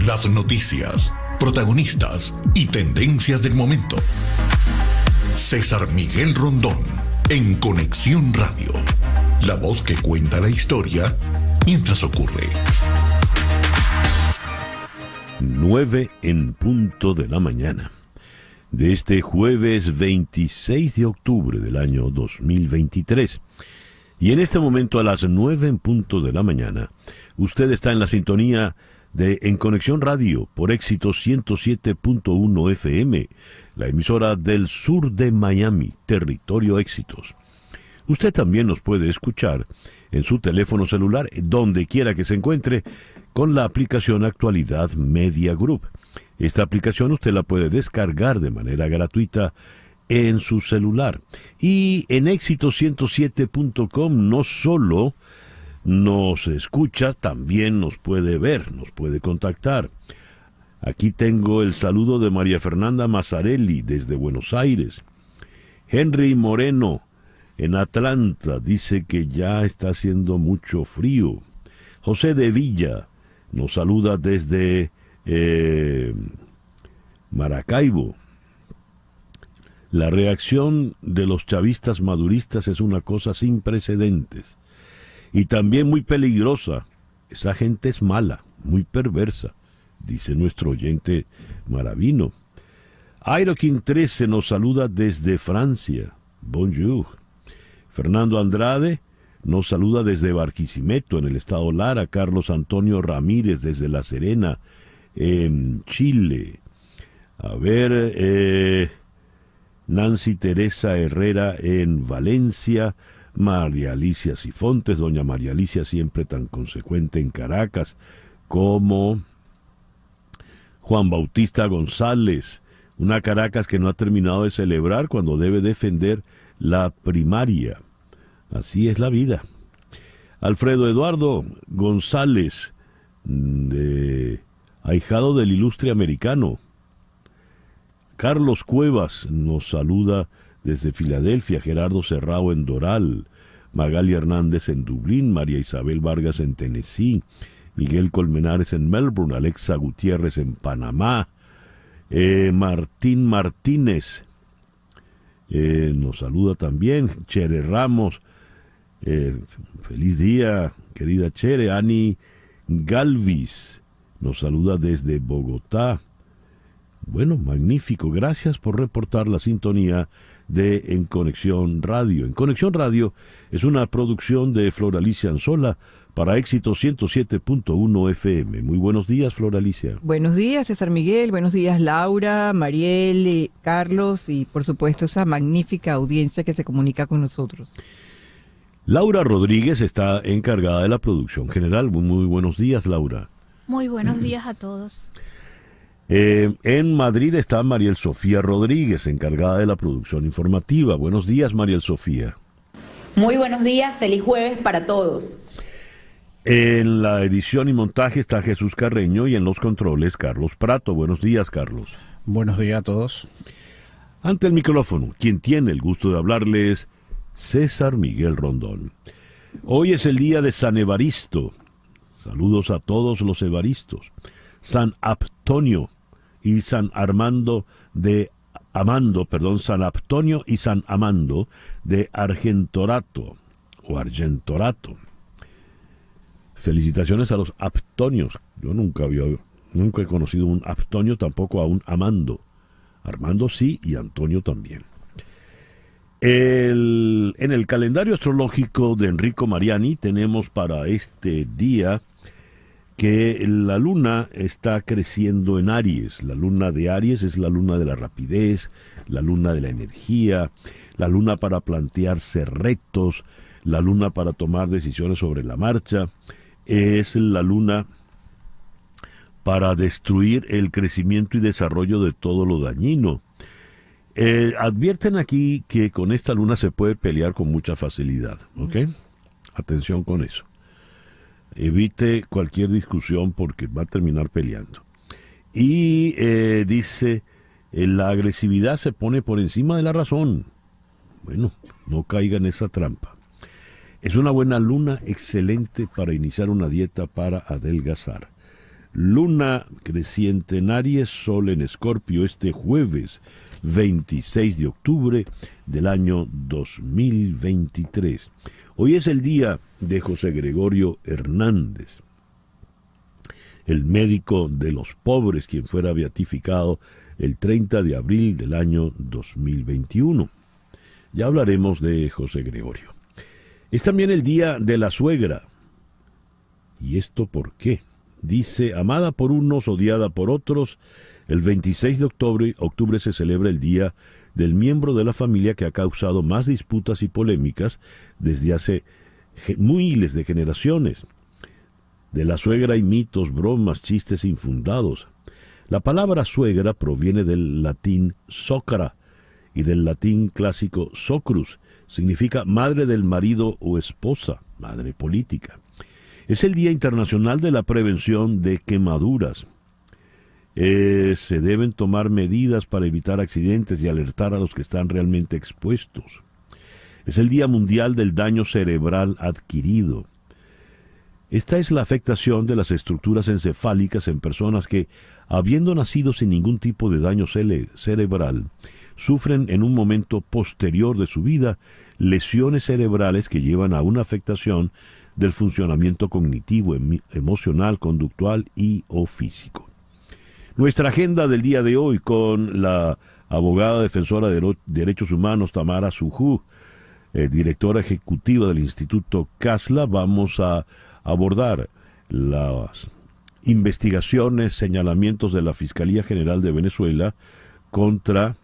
Las noticias, protagonistas y tendencias del momento. César Miguel Rondón, en Conexión Radio. La voz que cuenta la historia mientras ocurre. 9 en punto de la mañana de este jueves 26 de octubre del año 2023. Y en este momento, a las 9 en punto de la mañana, usted está en la sintonía de En Conexión Radio por Éxitos 107.1 FM, la emisora del sur de Miami, territorio Éxitos. Usted también nos puede escuchar en su teléfono celular, donde quiera que se encuentre, con la aplicación Actualidad Media Group. Esta aplicación usted la puede descargar de manera gratuita en su celular. Y en éxitos107.com no solo nos escucha, también nos puede ver, nos puede contactar. Aquí tengo el saludo de María Fernanda Mazzarelli desde Buenos Aires. Henry Moreno en Atlanta dice que ya está haciendo mucho frío. José de Villa nos saluda desde Maracaibo. La reacción de los chavistas maduristas es una cosa sin precedentes y también muy peligrosa. Esa gente es mala, muy perversa, dice nuestro oyente Maravino. Airoquín 13 nos saluda desde Francia. Bonjour. Fernando Andrade nos saluda desde Barquisimeto, en el estado Lara. Carlos Antonio Ramírez desde La Serena, en Chile. A ver, Nancy Teresa Herrera en Valencia. María Alicia Sifontes, doña María Alicia, siempre tan consecuente en Caracas, como Juan Bautista González, una Caracas que no ha terminado de celebrar cuando debe defender la primaria. Así es la vida. Alfredo Eduardo González, ahijado del ilustre americano. Carlos Cuevas nos saluda desde Filadelfia, Gerardo Serrao en Doral, Magali Hernández en Dublín, María Isabel Vargas en Tennessee, Miguel Colmenares en Melbourne, Alexa Gutiérrez en Panamá, Martín Martínez nos saluda también, Chere Ramos, feliz día, querida Chere. Ani Galvis nos saluda desde Bogotá. Bueno, magnífico. Gracias por reportar la sintonía de En Conexión Radio. En Conexión Radio es una producción de Flor Alicia Anzola para Éxitos 107.1 FM. Muy buenos días, Flor Alicia. Buenos días, César Miguel. Buenos días, Laura, Mariel, Carlos y, por supuesto, esa magnífica audiencia que se comunica con nosotros. Laura Rodríguez está encargada de la producción general. Muy buenos días, Laura. Muy buenos días a todos. En Madrid está Mariel Sofía Rodríguez, encargada de la producción informativa. Buenos días, Mariel Sofía. Muy buenos días, feliz jueves para todos. En la edición y montaje está Jesús Carreño y en los controles Carlos Prato. Buenos días, Carlos. Buenos días a todos. Ante el micrófono, quien tiene el gusto de hablarles, César Miguel Rondón. Hoy es el día de San Evaristo. Saludos a todos los evaristos. San Aptonio y San Armando de San Aptonio y San Amando de Argentorato o Argentorato. Felicitaciones a los Aptonios. Yo nunca he conocido un Aptonio, tampoco a un Amando. Armando sí y Antonio también. En el calendario astrológico de Enrico Mariani tenemos para este día que la luna está creciendo en Aries. La luna de Aries es la luna de la rapidez, la luna de la energía, la luna para plantearse retos, la luna para tomar decisiones sobre la marcha, es la luna para destruir el crecimiento y desarrollo de todo lo dañino. Advierten aquí que con esta luna se puede pelear con mucha facilidad, ¿ok? Atención con eso. Evite cualquier discusión porque va a terminar peleando. Y dice, la agresividad se pone por encima de la razón. Bueno, no caiga en esa trampa. Es una buena luna, excelente para iniciar una dieta para adelgazar. luna creciente en Aries, sol en Escorpio, este jueves 26 de octubre del año 2023. Hoy es el día de José Gregorio Hernández, el médico de los pobres, quien fuera beatificado el 30 de abril del año 2021. Ya hablaremos de José Gregorio. Es también el día de la suegra. ¿Y esto por qué? Dice, amada por unos, odiada por otros, el 26 de octubre se celebra el día del miembro de la familia que ha causado más disputas y polémicas desde hace miles de generaciones. De la suegra hay mitos, bromas, chistes infundados. La palabra suegra proviene del latín socra y del latín clásico socrus. Significa madre del marido o esposa, madre política. Es el Día Internacional de la Prevención de Quemaduras. Se deben tomar medidas para evitar accidentes y alertar a los que están realmente expuestos. Es el Día Mundial del Daño Cerebral Adquirido. Esta es la afectación de las estructuras encefálicas en personas que, habiendo nacido sin ningún tipo de daño cerebral, sufren en un momento posterior de su vida lesiones cerebrales que llevan a una afectación del funcionamiento cognitivo, emocional, conductual y o físico. Nuestra agenda del día de hoy con la abogada defensora de derechos humanos Tamara Sujú, directora ejecutiva del Instituto CASLA. Vamos a abordar las investigaciones, señalamientos de la Fiscalía General de Venezuela contra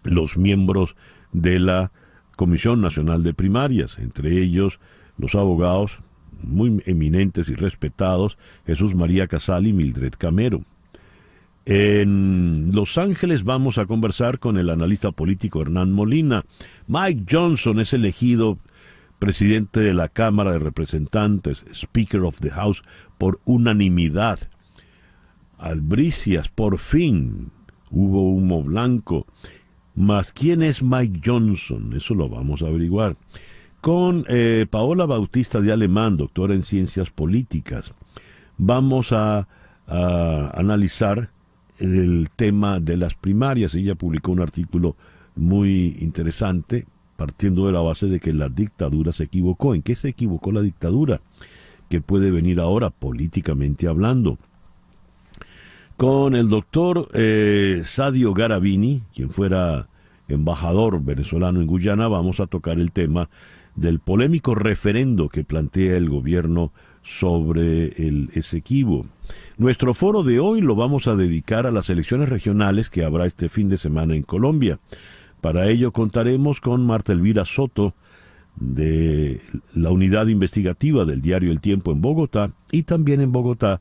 los miembros de la Comisión Nacional de Primarias, entre ellos los abogados muy eminentes y respetados Jesús María Casal y Mildred Camero. En Los Ángeles vamos a conversar con el analista político Hernán Molina. Mike Johnson es elegido presidente de la Cámara de Representantes, Speaker of the House, por unanimidad. Albricias, por fin, hubo humo blanco. Mas, ¿quién es Mike Johnson? Eso lo vamos a averiguar. Con Paola Bautista de Alemán, doctora en Ciencias Políticas, vamos a analizar el tema de las primarias. Ella publicó un artículo muy interesante, partiendo de la base de que la dictadura se equivocó. ¿En qué se equivocó la dictadura? ¿Qué puede venir ahora políticamente hablando? Con el doctor Sadio Garavini, quien fuera embajador venezolano en Guyana, vamos a tocar el tema del polémico referendo que plantea el gobierno sobre el Esequibo. Nuestro foro de hoy lo vamos a dedicar a las elecciones regionales que habrá este fin de semana en Colombia. Para ello contaremos con Marta Elvira Soto, de la unidad investigativa del diario El Tiempo en Bogotá, y también en Bogotá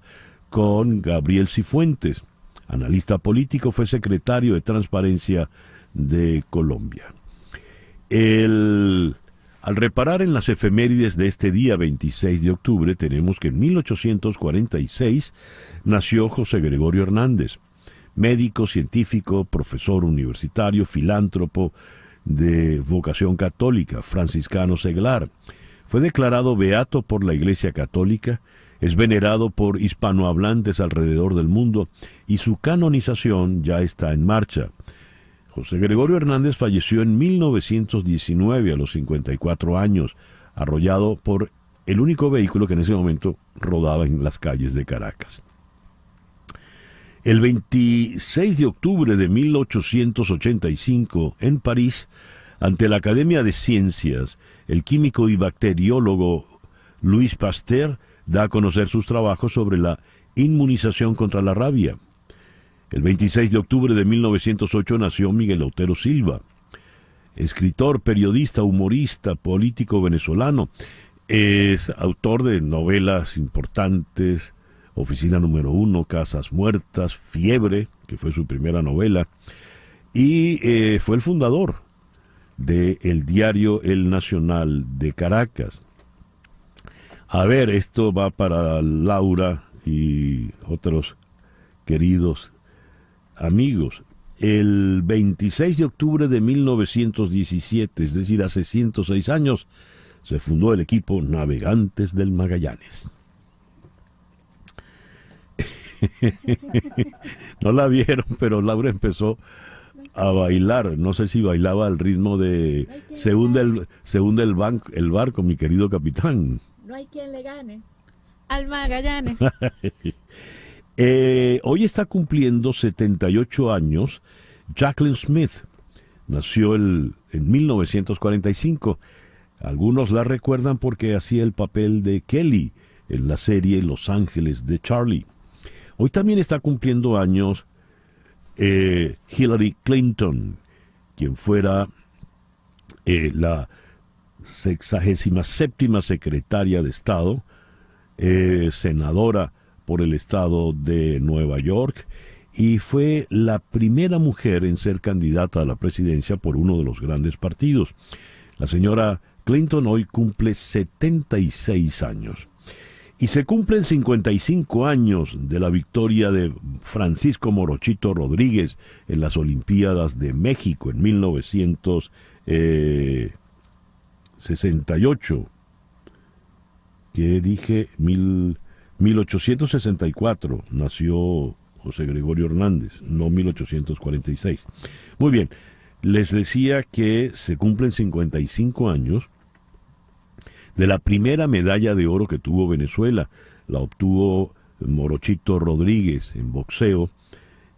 con Gabriel Cifuentes, analista político, fue secretario de Transparencia de Colombia. Al reparar en las efemérides de este día 26 de octubre, tenemos que en 1846 nació José Gregorio Hernández, médico, científico, profesor universitario, filántropo de vocación católica, franciscano seglar. Fue declarado beato por la Iglesia Católica, es venerado por hispanohablantes alrededor del mundo y su canonización ya está en marcha. José Gregorio Hernández falleció en 1919 a los 54 años, arrollado por el único vehículo que en ese momento rodaba en las calles de Caracas. El 26 de octubre de 1885, en París, ante la Academia de Ciencias, el químico y bacteriólogo Louis Pasteur da a conocer sus trabajos sobre la inmunización contra la rabia. El 26 de octubre de 1908 nació Miguel Otero Silva, escritor, periodista, humorista, político venezolano. Es autor de novelas importantes, Oficina número 1, Casas Muertas, Fiebre, que fue su primera novela, y fue el fundador del diario El Nacional de Caracas. A ver, esto va para Laura y otros queridos amigos. El 26 de octubre de 1917, es decir, hace 106 años, se fundó el equipo Navegantes del Magallanes. No la vieron, pero Laura empezó a bailar. No sé si bailaba al ritmo de se hunde el barco, mi querido capitán. No hay quien le gane al Magallanes. Hoy está cumpliendo 78 años Jaclyn Smith. Nació en 1945. Algunos la recuerdan porque hacía el papel de Kelly en la serie Los Ángeles de Charlie. Hoy también está cumpliendo años Hillary Clinton, quien fuera la 67ª secretaria de Estado, senadora por el estado de Nueva York, y fue la primera mujer en ser candidata a la presidencia por uno de los grandes partidos. La señora Clinton hoy cumple 76 años. Y se cumplen 55 años de la victoria de Francisco Morochito Rodríguez en las Olimpiadas de México en 1968. ¿Qué dije? 1864 nació José Gregorio Hernández, no 1846. Muy bien, les decía que se cumplen 55 años de la primera medalla de oro que tuvo Venezuela. La obtuvo Morochito Rodríguez en boxeo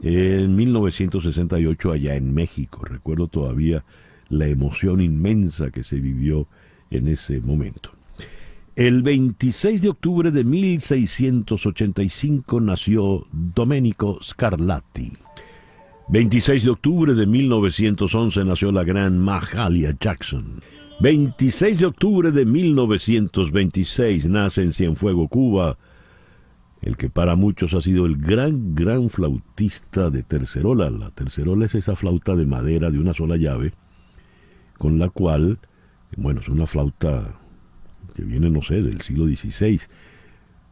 en 1968 allá en México. Recuerdo todavía la emoción inmensa que se vivió en ese momento. El 26 de octubre de 1685 nació Domenico Scarlatti. 26 de octubre de 1911 nació la gran Mahalia Jackson. 26 de octubre de 1926 nace en Cienfuegos, Cuba, el que para muchos ha sido el gran flautista de tercerola. La tercerola es esa flauta de madera de una sola llave, con la cual, bueno, es una flauta que viene, no sé, del siglo XVI,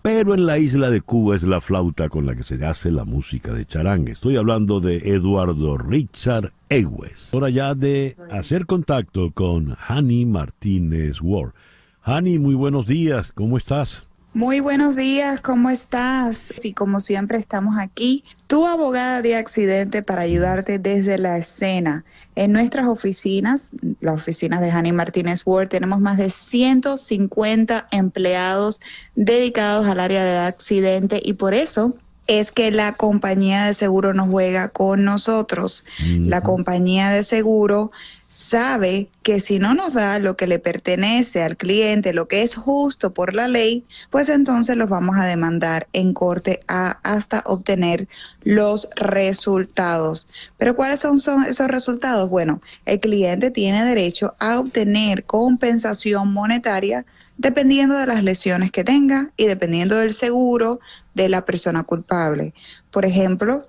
pero en la isla de Cuba es la flauta con la que se hace la música de charanga. Estoy hablando de Eduardo Richard Egues. Hora ya de hacer contacto con Hani Martínez Ward. Hani, muy buenos días, ¿cómo estás? Muy buenos días, ¿cómo estás? Y como siempre estamos aquí, tu abogada de accidente para ayudarte desde la escena. En nuestras oficinas, las oficinas de Hani Martínez Ward, tenemos más de 150 empleados dedicados al área de accidente y por eso es que la compañía de seguro no juega con nosotros. La compañía de seguro sabe que si no nos da lo que le pertenece al cliente, lo que es justo por la ley, pues entonces los vamos a demandar en corte hasta obtener los resultados. ¿Pero cuáles son esos resultados? Bueno, el cliente tiene derecho a obtener compensación monetaria dependiendo de las lesiones que tenga y dependiendo del seguro de la persona culpable. Por ejemplo,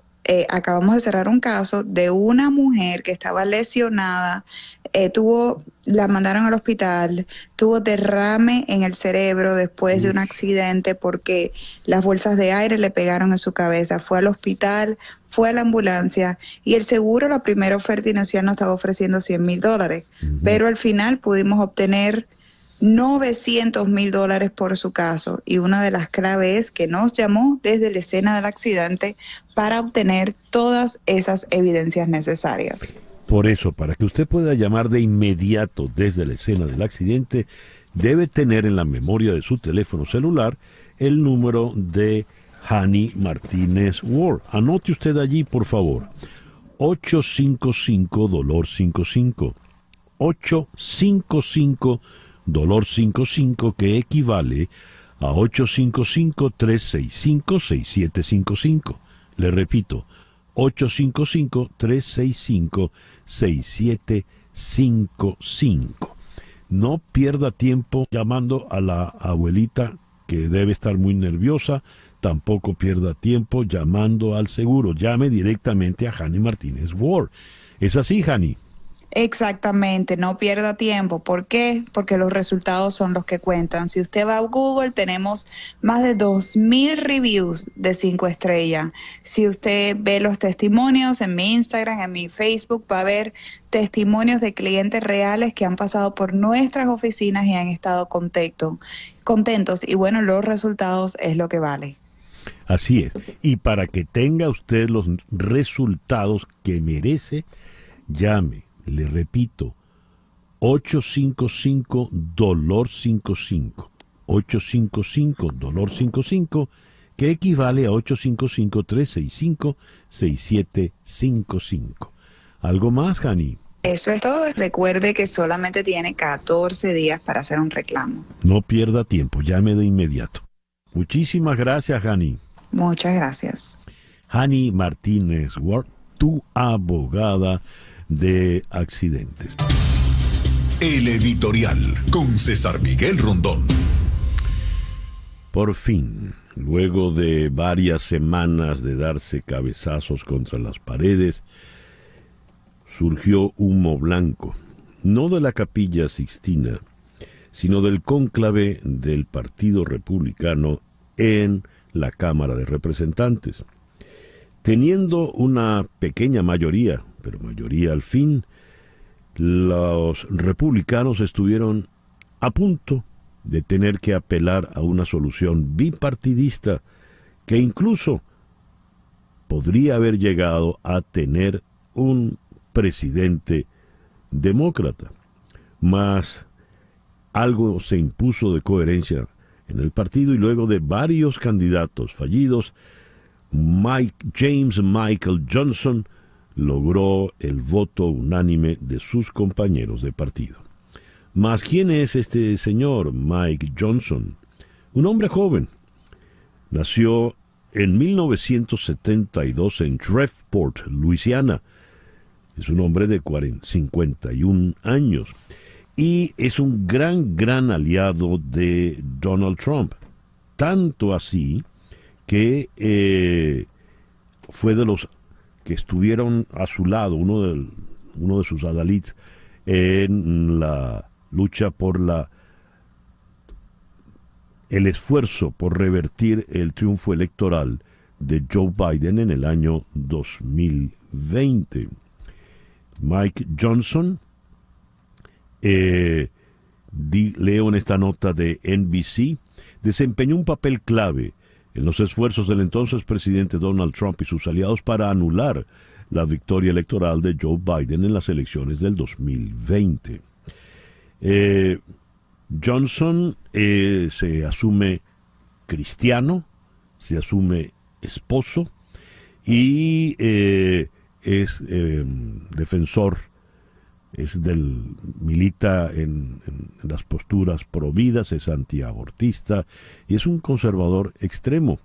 acabamos de cerrar un caso de una mujer que estaba lesionada, la mandaron al hospital, tuvo derrame en el cerebro después de un accidente porque las bolsas de aire le pegaron en su cabeza. Fue al hospital, fue a la ambulancia y el seguro, la primera oferta inicial nos estaba ofreciendo $100,000, pero al final pudimos obtener $900,000 por su caso y una de las claves es que nos llamó desde la escena del accidente para obtener todas esas evidencias necesarias. Por eso, para que usted pueda llamar de inmediato desde la escena del accidente, debe tener en la memoria de su teléfono celular el número de Hani Martínez Ward. Anote usted allí, por favor, 855-DOLOR55, 855-DOLOR55, que equivale a 855-365-6755. Le repito, 855-365-6755. No pierda tiempo llamando a la abuelita que debe estar muy nerviosa. Tampoco pierda tiempo llamando al seguro. Llame directamente a Hani Martínez Ward. ¿Es así, Hani? Exactamente, no pierda tiempo. ¿Por qué? Porque los resultados son los que cuentan. Si usted va a Google, tenemos más de 2,000 reviews de 5 estrellas. Si usted ve los testimonios en mi Instagram, en mi Facebook, va a ver testimonios de clientes reales que han pasado por nuestras oficinas y han estado contentos. Y bueno, los resultados es lo que vale. Así es. Y para que tenga usted los resultados que merece, llame, le repito, 855-DOLOR55. 855-DOLOR55, que equivale a 855-365-6755. ¿Algo más, Hani? Eso es todo. Recuerde que solamente tiene 14 días para hacer un reclamo. No pierda tiempo, llame de inmediato. Muchísimas gracias, Hani. Muchas gracias. Hani Martínez Ward, tu abogada de accidentes. El editorial con César Miguel Rondón. Por fin, luego de varias semanas de darse cabezazos contra las paredes, surgió humo blanco, no de la Capilla Sixtina, sino del cónclave del Partido Republicano en la Cámara de Representantes. Teniendo una pequeña mayoría, pero mayoría al fin, los republicanos estuvieron a punto de tener que apelar a una solución bipartidista que incluso podría haber llegado a tener un presidente demócrata. Mas algo se impuso de coherencia en el partido y luego de varios candidatos fallidos, James Michael Johnson logró el voto unánime de sus compañeros de partido. Mas, ¿quién es este señor Mike Johnson? Un hombre joven. Nació en 1972 en Shreveport, Luisiana. Es un hombre de 51 años. Y es un gran aliado de Donald Trump. Tanto así que fue de los que estuvieron a su lado, uno de sus adalids, en la lucha por el esfuerzo por revertir el triunfo electoral de Joe Biden en el año 2020. Mike Johnson, leo en esta nota de NBC, desempeñó un papel clave en los esfuerzos del entonces presidente Donald Trump y sus aliados para anular la victoria electoral de Joe Biden en las elecciones del 2020. Johnson se asume cristiano, se asume esposo y es defensor, milita en las posturas providas, es antiabortista y es un conservador extremo.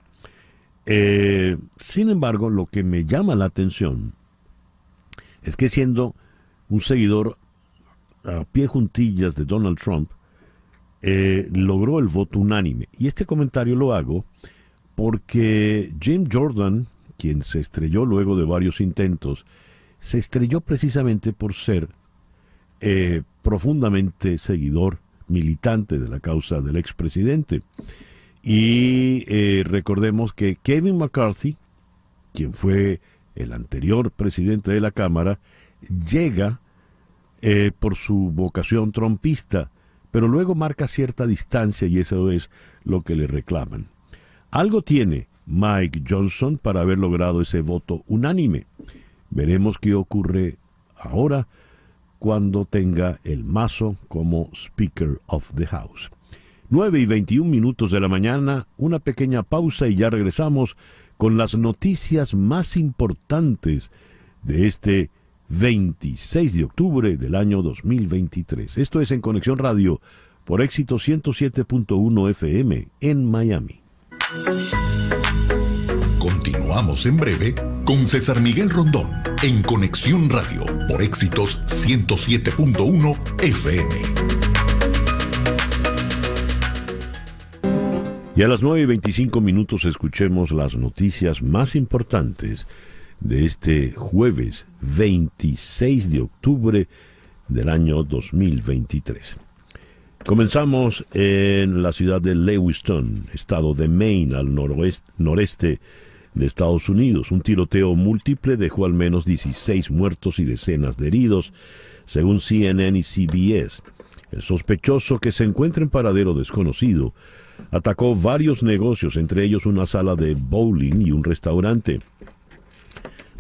Sin embargo, lo que me llama la atención es que siendo un seguidor a pie juntillas de Donald Trump, logró el voto unánime. Y este comentario lo hago porque Jim Jordan, quien se estrelló luego de varios intentos, se estrelló precisamente por ser profundamente seguidor, militante de la causa del expresidente. Y recordemos que Kevin McCarthy, quien fue el anterior presidente de la Cámara, llega por su vocación trumpista, pero luego marca cierta distancia y eso es lo que le reclaman. Algo tiene Mike Johnson para haber logrado ese voto unánime. Veremos qué ocurre ahora cuando tenga el mazo como Speaker of the House. 9:21 de la mañana, una pequeña pausa y ya regresamos con las noticias más importantes de este 26 de octubre del año 2023. Esto es En Conexión Radio por Éxito 107.1 FM en Miami. Continuamos en breve con César Miguel Rondón en Conexión Radio por Éxitos 107.1 FM. Y a las 9:25 escuchemos las noticias más importantes de este jueves 26 de octubre del año 2023. Comenzamos en la ciudad de Lewiston, estado de Maine, al noreste de Estados Unidos. Un tiroteo múltiple dejó al menos 16 muertos y decenas de heridos, según CNN y CBS. El sospechoso, que se encuentra en paradero desconocido, atacó varios negocios, entre ellos una sala de bowling y un restaurante.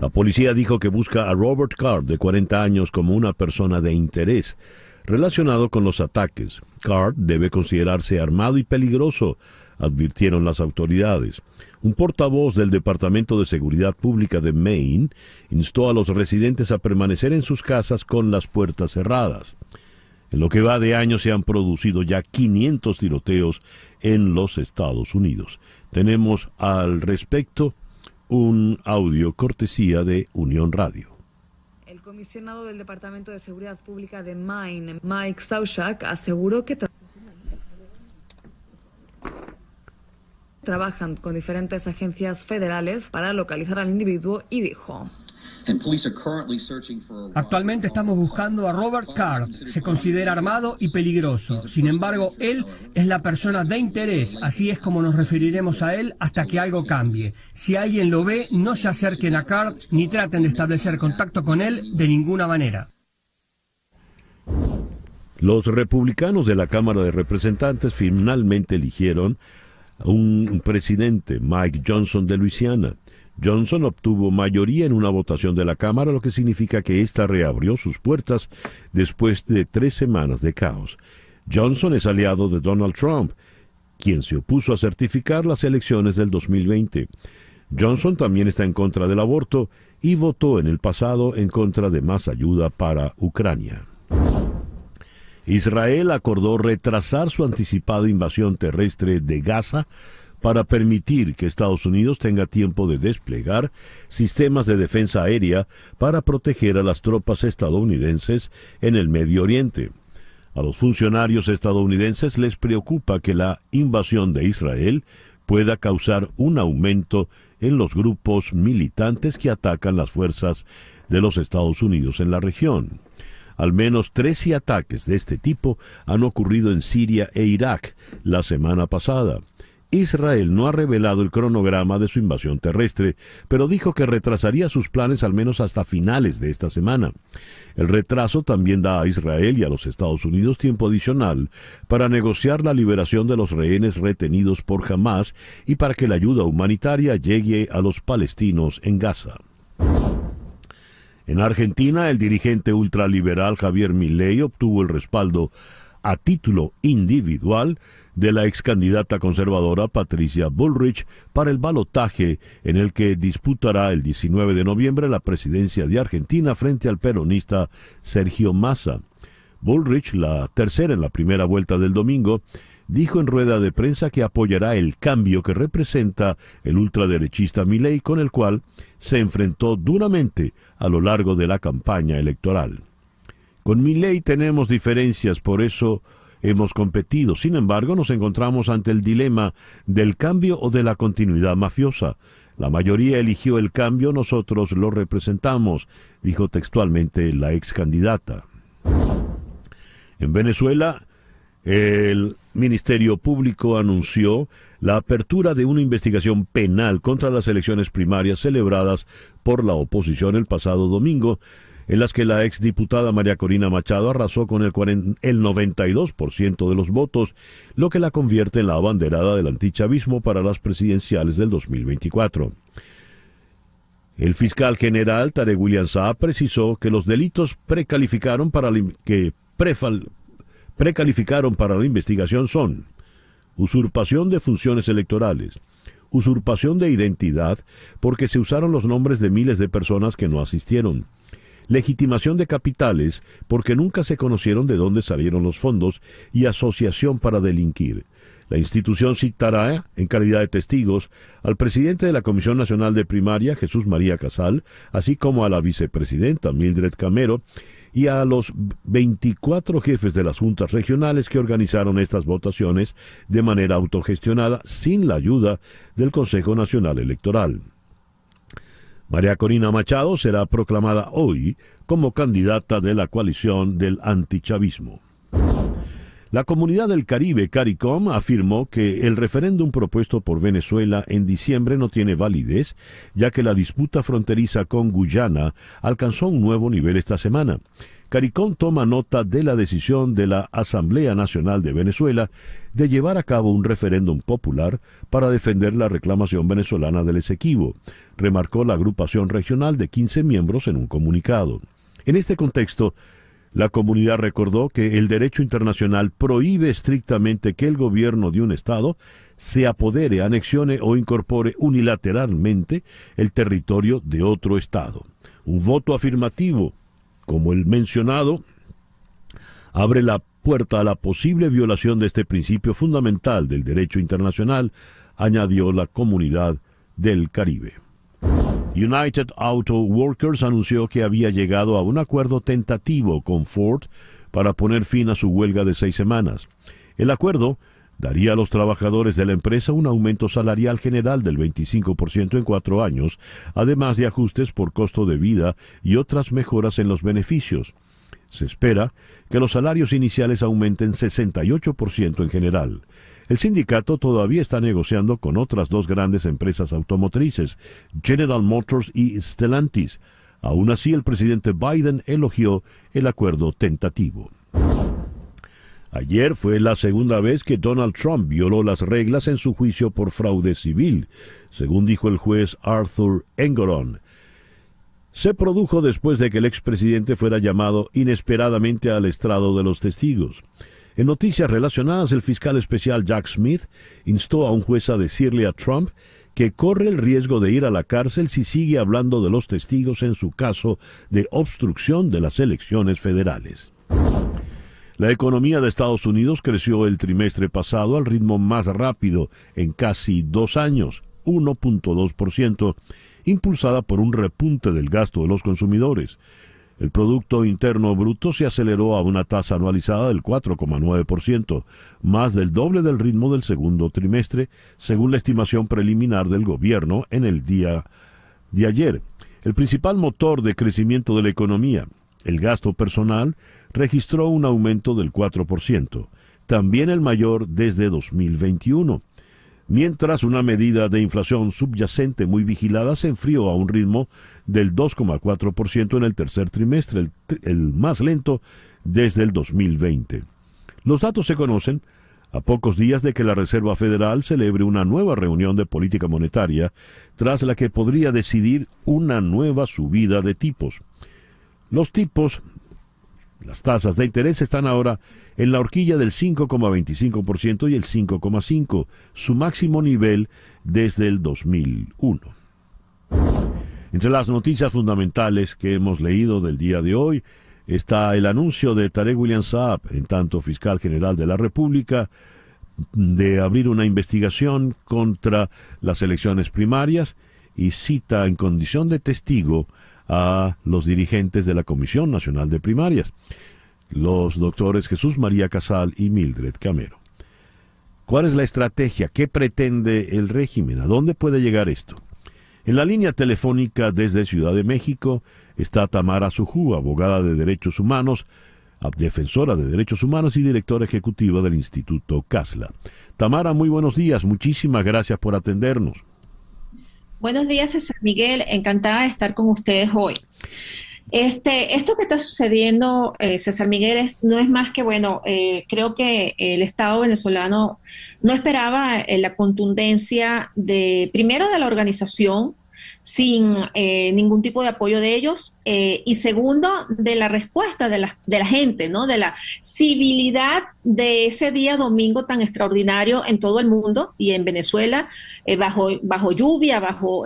La policía dijo que busca a Robert Card, de 40 años, como una persona de interés relacionado con los ataques. Card debe considerarse armado y peligroso, advirtieron las autoridades. Un portavoz del Departamento de Seguridad Pública de Maine instó a los residentes a permanecer en sus casas con las puertas cerradas. En lo que va de año se han producido ya 500 tiroteos en los Estados Unidos. Tenemos al respecto un audio cortesía de Unión Radio. El comisionado del Departamento de Seguridad Pública de Maine, Mike Sauchak, aseguró que trabajan con diferentes agencias federales para localizar al individuo y dijo: actualmente estamos buscando a Robert Card. Se considera armado y peligroso. Sin embargo, él es la persona de interés. Así es como nos referiremos a él hasta que algo cambie. Si alguien lo ve, no se acerquen a Card ni traten de establecer contacto con él de ninguna manera. Los republicanos de la Cámara de Representantes finalmente eligieron a un presidente, Mike Johnson, de Luisiana. Johnson obtuvo mayoría en una votación de la Cámara, lo que significa que ésta reabrió sus puertas después de 3 semanas de caos. Johnson es aliado de Donald Trump, quien se opuso a certificar las elecciones del 2020. Johnson también está en contra del aborto y votó en el pasado en contra de más ayuda para Ucrania. Israel acordó retrasar su anticipada invasión terrestre de Gaza para permitir que Estados Unidos tenga tiempo de desplegar sistemas de defensa aérea para proteger a las tropas estadounidenses en el Medio Oriente. A los funcionarios estadounidenses les preocupa que la invasión de Israel pueda causar un aumento en los grupos militantes que atacan las fuerzas de los Estados Unidos en la región. Al menos 13 ataques de este tipo han ocurrido en Siria e Irak la semana pasada. Israel no ha revelado el cronograma de su invasión terrestre, pero dijo que retrasaría sus planes al menos hasta finales de esta semana. El retraso también da a Israel y a los Estados Unidos tiempo adicional para negociar la liberación de los rehenes retenidos por Hamás y para que la ayuda humanitaria llegue a los palestinos en Gaza. En Argentina, el dirigente ultraliberal Javier Milei obtuvo el respaldo a título individual de la ex candidata conservadora Patricia Bullrich para el balotaje en el que disputará el 19 de noviembre la presidencia de Argentina frente al peronista Sergio Massa. Bullrich, la tercera en la primera vuelta del domingo, dijo en rueda de prensa que apoyará el cambio que representa el ultraderechista Milei, con el cual se enfrentó duramente a lo largo de la campaña electoral. Con Milei tenemos diferencias, por eso hemos competido. Sin embargo, nos encontramos ante el dilema del cambio o de la continuidad mafiosa. La mayoría eligió el cambio, nosotros lo representamos, dijo textualmente la ex candidata. En Venezuela, el Ministerio Público anunció la apertura de una investigación penal contra las elecciones primarias celebradas por la oposición el pasado domingo, en las que la exdiputada María Corina Machado arrasó con el 92% de los votos, lo que la convierte en la abanderada del antichavismo para las presidenciales del 2024. El fiscal general Tarek William Saab precisó que los delitos precalificaron para la investigación son usurpación de funciones electorales, usurpación de identidad porque se usaron los nombres de miles de personas que no asistieron, legitimación de capitales porque nunca se conocieron de dónde salieron los fondos y asociación para delinquir. La institución citará, en calidad de testigos, al presidente de la Comisión Nacional de Primaria, Jesús María Casal, así como a la vicepresidenta, Mildred Camero, y a los 24 jefes de las juntas regionales que organizaron estas votaciones de manera autogestionada sin la ayuda del Consejo Nacional Electoral. María Corina Machado será proclamada hoy como candidata de la coalición del antichavismo. La Comunidad del Caribe, CARICOM, afirmó que el referéndum propuesto por Venezuela en diciembre no tiene validez, ya que la disputa fronteriza con Guyana alcanzó un nuevo nivel esta semana. CARICOM toma nota de la decisión de la Asamblea Nacional de Venezuela de llevar a cabo un referéndum popular para defender la reclamación venezolana del Esequibo, remarcó la agrupación regional de 15 miembros en un comunicado. En este contexto, la comunidad recordó que el derecho internacional prohíbe estrictamente que el gobierno de un Estado se apodere, anexione o incorpore unilateralmente el territorio de otro Estado. Un voto afirmativo, como el mencionado, abre la puerta a la posible violación de este principio fundamental del derecho internacional, añadió la comunidad del Caribe. United Auto Workers anunció que había llegado a un acuerdo tentativo con Ford para poner fin a su huelga de 6 semanas. El acuerdo daría a los trabajadores de la empresa un aumento salarial general del 25% en 4 años, además de ajustes por costo de vida y otras mejoras en los beneficios. Se espera que los salarios iniciales aumenten 68% en general. El sindicato todavía está negociando con otras 2 grandes empresas automotrices, General Motors y Stellantis. Aún así, el presidente Biden elogió el acuerdo tentativo. Ayer fue la segunda vez que Donald Trump violó las reglas en su juicio por fraude civil, según dijo el juez Arthur Engoron. Se produjo después de que el expresidente fuera llamado inesperadamente al estrado de los testigos. En noticias relacionadas, el fiscal especial Jack Smith instó a un juez a decirle a Trump que corre el riesgo de ir a la cárcel si sigue hablando de los testigos en su caso de obstrucción de las elecciones federales. La economía de Estados Unidos creció el trimestre pasado al ritmo más rápido en casi 2 años, 1.2%, impulsada por un repunte del gasto de los consumidores. El Producto Interno Bruto se aceleró a una tasa anualizada del 4,9%, más del doble del ritmo del segundo trimestre, según la estimación preliminar del gobierno en el día de ayer. El principal motor de crecimiento de la economía, el gasto personal, registró un aumento del 4%, también el mayor desde 2021. Mientras una medida de inflación subyacente muy vigilada se enfrió a un ritmo del 2,4% en el tercer trimestre, el más lento desde el 2020. Los datos se conocen a pocos días de que la Reserva Federal celebre una nueva reunión de política monetaria, tras la que podría decidir una nueva subida de tipos. Las tasas de interés están ahora en la horquilla del 5,25% y el 5,5%, su máximo nivel desde el 2001. Entre las noticias fundamentales que hemos leído del día de hoy está el anuncio de Tarek William Saab, en tanto fiscal general de la República, de abrir una investigación contra las elecciones primarias y cita en condición de testigo a los dirigentes de la Comisión Nacional de Primarias, los doctores Jesús María Casal y Mildred Camero. ¿Cuál es la estrategia? ¿Qué pretende el régimen? ¿A dónde puede llegar esto? En la línea telefónica desde Ciudad de México está Tamara Sujú, abogada de derechos humanos, defensora de derechos humanos y directora ejecutiva del Instituto Casla. Tamara, muy buenos días. Muchísimas gracias por atendernos. Buenos días, César Miguel. Encantada de estar con ustedes hoy. Esto que está sucediendo, César Miguel, no es más que, creo que el Estado venezolano no esperaba la contundencia primero de la organización, sin ningún tipo de apoyo de ellos, y segundo, de la respuesta de la gente, ¿no? De la civilidad de ese día domingo tan extraordinario en todo el mundo y en Venezuela, bajo lluvia, bajo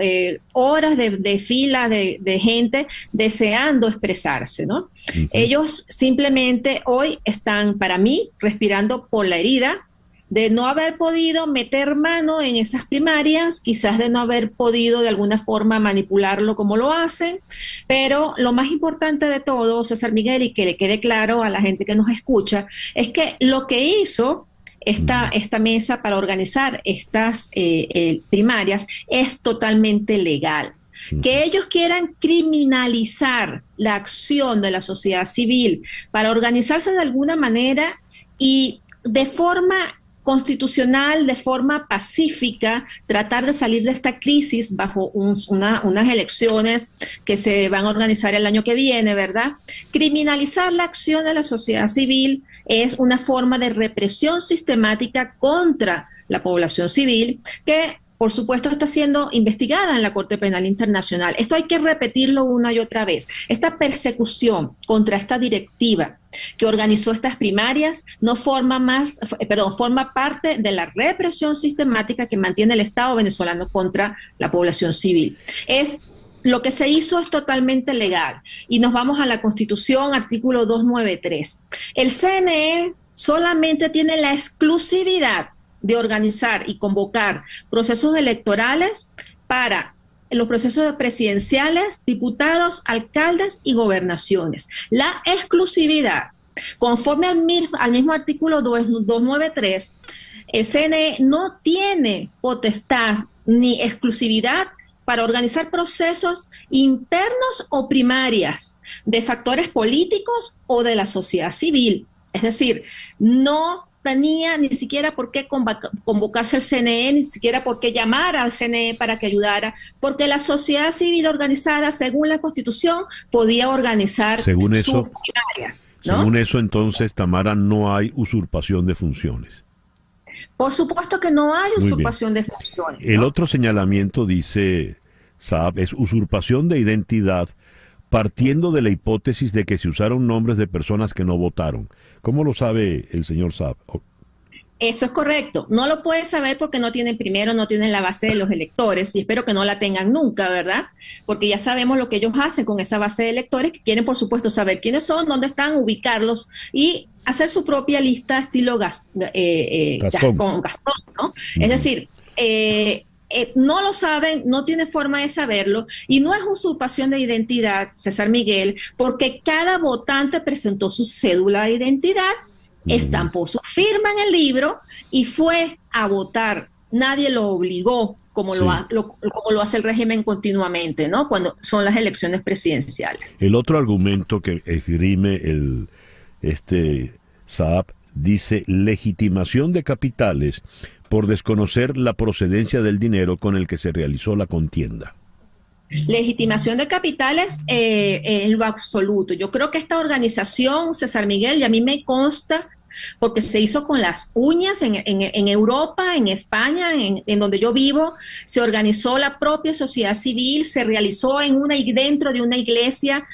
horas de fila de gente deseando expresarse, ¿no? Uh-huh. Ellos simplemente hoy están, para mí, respirando por la herida de no haber podido meter mano en esas primarias, quizás de no haber podido de alguna forma manipularlo como lo hacen, pero lo más importante de todo, César Miguel, y que le quede claro a la gente que nos escucha, es que lo que hizo esta mesa para organizar estas primarias es totalmente legal. Que ellos quieran criminalizar la acción de la sociedad civil para organizarse de alguna manera y de forma constitucional, de forma pacífica, tratar de salir de esta crisis bajo unas elecciones que se van a organizar el año que viene, ¿verdad? Criminalizar la acción de la sociedad civil es una forma de represión sistemática contra la población civil que, por supuesto, está siendo investigada en la Corte Penal Internacional. Esto hay que repetirlo una y otra vez. Esta persecución contra esta directiva que organizó estas primarias forma parte de la represión sistemática que mantiene el Estado venezolano contra la población civil. Lo que se hizo es totalmente legal. Y nos vamos a la Constitución, artículo 293. El CNE solamente tiene la exclusividad de organizar y convocar procesos electorales para los procesos presidenciales, diputados, alcaldes y gobernaciones. La exclusividad, conforme al mismo artículo 293, el CNE no tiene potestad ni exclusividad para organizar procesos internos o primarias de factores políticos o de la sociedad civil. Es decir, no tenía ni siquiera por qué convocarse al CNE, ni siquiera por qué llamar al CNE para que ayudara, porque la sociedad civil organizada, según la Constitución, podía organizar sus primarias, ¿no? Según eso, entonces, Tamara, no hay usurpación de funciones. Por supuesto que no hay usurpación de funciones, ¿no? El otro señalamiento, dice Saab, es usurpación de identidad partiendo de la hipótesis de que se usaron nombres de personas que no votaron. ¿Cómo lo sabe el señor Saab? Eso es correcto. No lo puede saber porque no tienen la base de los electores y espero que no la tengan nunca, ¿verdad? Porque ya sabemos lo que ellos hacen con esa base de electores, que quieren, por supuesto, saber quiénes son, dónde están, ubicarlos y hacer su propia lista estilo Gastón, ¿no? Es decir, no lo saben, no tiene forma de saberlo y no es usurpación de identidad, César Miguel, porque cada votante presentó su cédula de identidad, estampó su firma en el libro y fue a votar. Nadie lo obligó como lo hace el régimen continuamente, ¿no? Cuando son las elecciones presidenciales. El otro argumento que esgrime Saab dice legitimación de capitales por desconocer la procedencia del dinero con el que se realizó la contienda. Legitimación de capitales en lo absoluto. Yo creo que esta organización, César Miguel, y a mí me consta, porque se hizo con las uñas en Europa, en España, en donde yo vivo, se organizó la propia sociedad civil, se realizó dentro de una iglesia,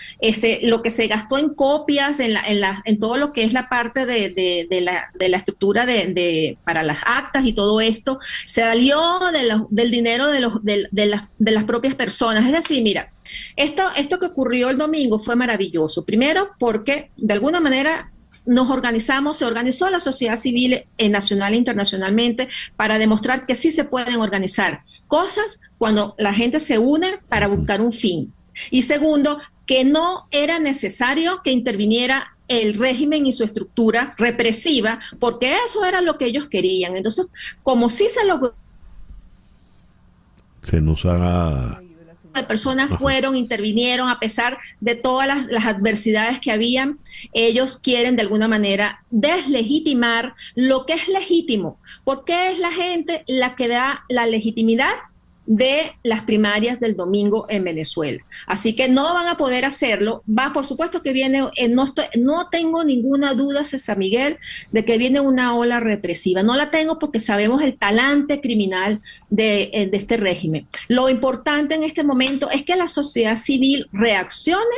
lo que se gastó en copias, en todo lo que es la parte de la estructura para las actas y todo esto, se salió del dinero de las propias personas. Es decir, mira, esto que ocurrió el domingo fue maravilloso. Primero, porque de alguna manera se organizó la sociedad civil nacional e internacionalmente para demostrar que sí se pueden organizar cosas cuando la gente se une para buscar un fin. Y segundo, que no era necesario que interviniera el régimen y su estructura represiva, porque eso era lo que ellos querían. Entonces, como sí se logró, se nos haga... de personas intervinieron a pesar de todas las adversidades que habían. Ellos quieren de alguna manera deslegitimar lo que es legítimo, porque es la gente la que da la legitimidad de las primarias del domingo en Venezuela. Así que no van a poder hacerlo. Por supuesto que viene, no tengo ninguna duda, César Miguel, de que viene una ola represiva. No la tengo porque sabemos el talante criminal de este régimen. Lo importante en este momento es que la sociedad civil reaccione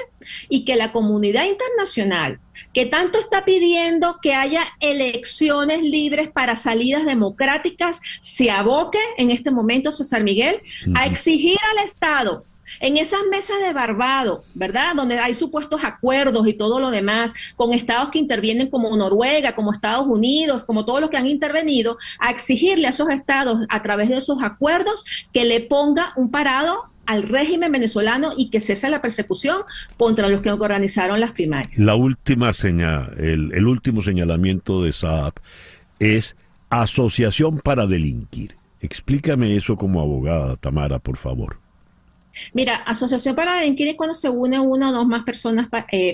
y que la comunidad internacional, que tanto está pidiendo que haya elecciones libres para salidas democráticas, se aboque en este momento, César Miguel, a exigir al Estado, en esas mesas de Barbados, ¿verdad?, donde hay supuestos acuerdos y todo lo demás, con estados que intervienen como Noruega, como Estados Unidos, como todos los que han intervenido, a exigirle a esos estados, a través de esos acuerdos, que le ponga un parado al régimen venezolano y que cese la persecución contra los que organizaron las primarias. La última el último señalamiento de Saab es asociación para delinquir. Explícame eso como abogada, Tamara, por favor. Mira, asociación para delinquir es cuando se une una o dos más personas,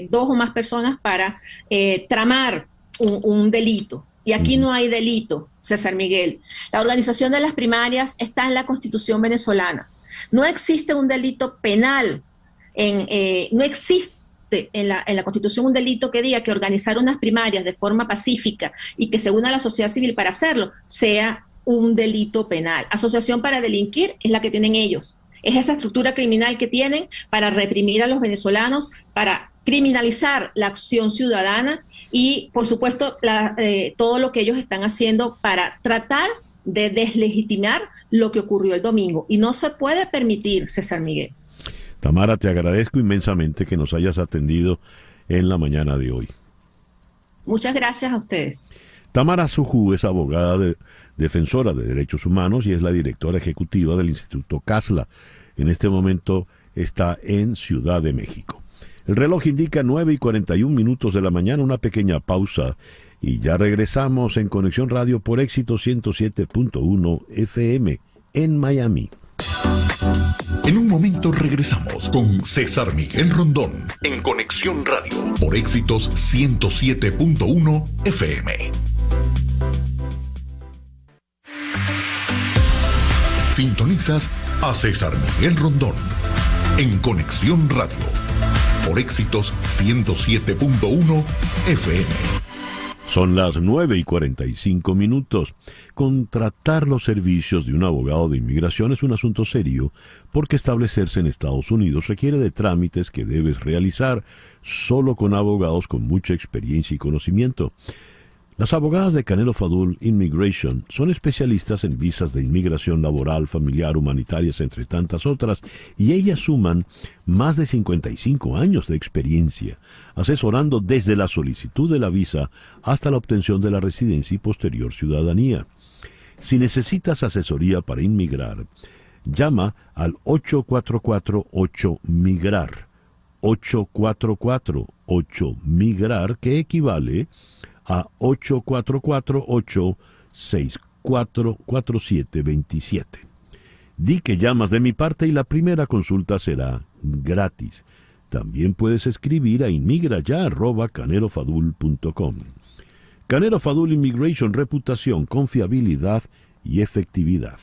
dos o más personas para tramar un delito. Y aquí no hay delito, César Miguel. La organización de las primarias está en la Constitución venezolana. No existe un delito penal, no existe en la Constitución un delito que diga que organizar unas primarias de forma pacífica y que se una a la sociedad civil para hacerlo sea un delito penal. Asociación para delinquir es la que tienen ellos. Es esa estructura criminal que tienen para reprimir a los venezolanos, para criminalizar la acción ciudadana y, por supuesto, todo lo que ellos están haciendo para tratar de deslegitimar lo que ocurrió el domingo. Y no se puede permitir, César Miguel. Tamara, te agradezco inmensamente que nos hayas atendido en la mañana de hoy. Muchas gracias a ustedes. Tamara Sujú es abogada defensora de derechos humanos y es la directora ejecutiva del Instituto CASLA. En este momento está en Ciudad de México. El reloj indica 9:41 de la mañana, una pequeña pausa y ya regresamos en Conexión Radio por Éxito 107.1 FM en Miami. En un momento regresamos con César Miguel Rondón en Conexión Radio por Éxitos 107.1 FM. Sintonizas a César Miguel Rondón en Conexión Radio por Éxitos 107.1 FM. Son las 9:45. Contratar los servicios de un abogado de inmigración es un asunto serio porque establecerse en Estados Unidos requiere de trámites que debes realizar solo con abogados con mucha experiencia y conocimiento. Las abogadas de Canelo Fadul Immigration son especialistas en visas de inmigración laboral, familiar, humanitarias, entre tantas otras, y ellas suman más de 55 años de experiencia, asesorando desde la solicitud de la visa hasta la obtención de la residencia y posterior ciudadanía. Si necesitas asesoría para inmigrar, llama al 844-8MIGRAR, 844-8MIGRAR, que equivale a 844-864-4727. Di que llamas de mi parte y la primera consulta será gratis. También puedes escribir a inmigraya@canelofadul.com. Canelo Fadul Immigration, reputación, confiabilidad y efectividad.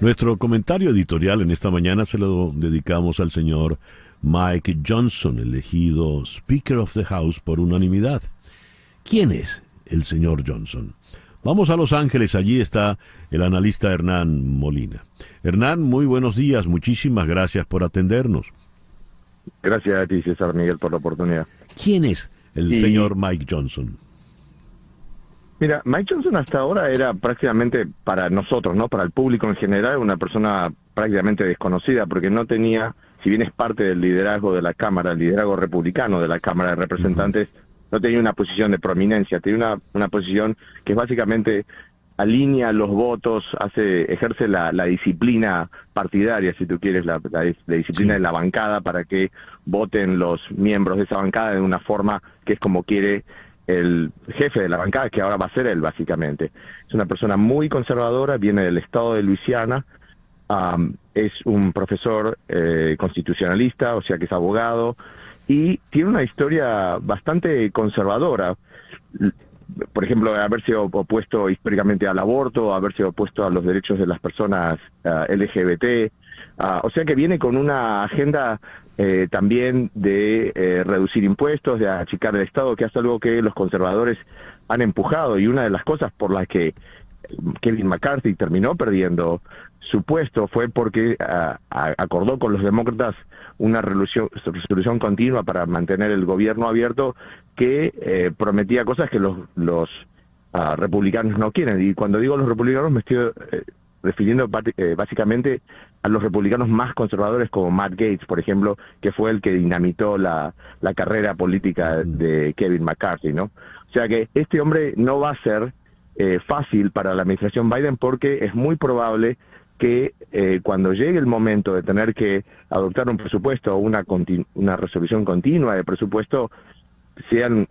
Nuestro comentario editorial en esta mañana se lo dedicamos al señor Mike Johnson, elegido Speaker of the House por unanimidad. ¿Quién es el señor Johnson? Vamos a Los Ángeles, allí está el analista Hernán Molina. Hernán, muy buenos días, muchísimas gracias por atendernos. Gracias a ti, César Miguel, por la oportunidad. ¿Quién es el señor Mike Johnson? Mira, Mike Johnson hasta ahora era prácticamente para nosotros, ¿no? Para el público en general, una persona prácticamente desconocida, porque no tenía, si bien es parte del liderazgo de la Cámara, el liderazgo republicano de la Cámara de Representantes, no tenía una posición de prominencia, tenía una posición que básicamente alinea los votos, ejerce la disciplina partidaria, si tú quieres, la disciplina de la bancada para que voten los miembros de esa bancada de una forma que es como quiere el jefe de la bancada, que ahora va a ser él, básicamente. Es una persona muy conservadora, viene del estado de Luisiana, es un profesor constitucionalista, o sea que es abogado, y tiene una historia bastante conservadora. Por ejemplo, haberse opuesto históricamente al aborto, haberse opuesto a los derechos de las personas LGBT, o sea que viene con una agenda también de reducir impuestos, de achicar el Estado, que es algo que los conservadores han empujado, y una de las cosas por las que Kevin McCarthy terminó perdiendo su puesto fue porque acordó con los demócratas una resolución continua para mantener el gobierno abierto que prometía cosas que los republicanos no quieren. Y cuando digo los republicanos me estoy refiriendo básicamente a los republicanos más conservadores como Matt Gaetz, por ejemplo, que fue el que dinamitó la carrera política de Kevin McCarthy, ¿no? O sea que este hombre no va a ser fácil para la administración Biden, porque es muy probable que cuando llegue el momento de tener que adoptar un presupuesto o una resolución continua de presupuesto, sean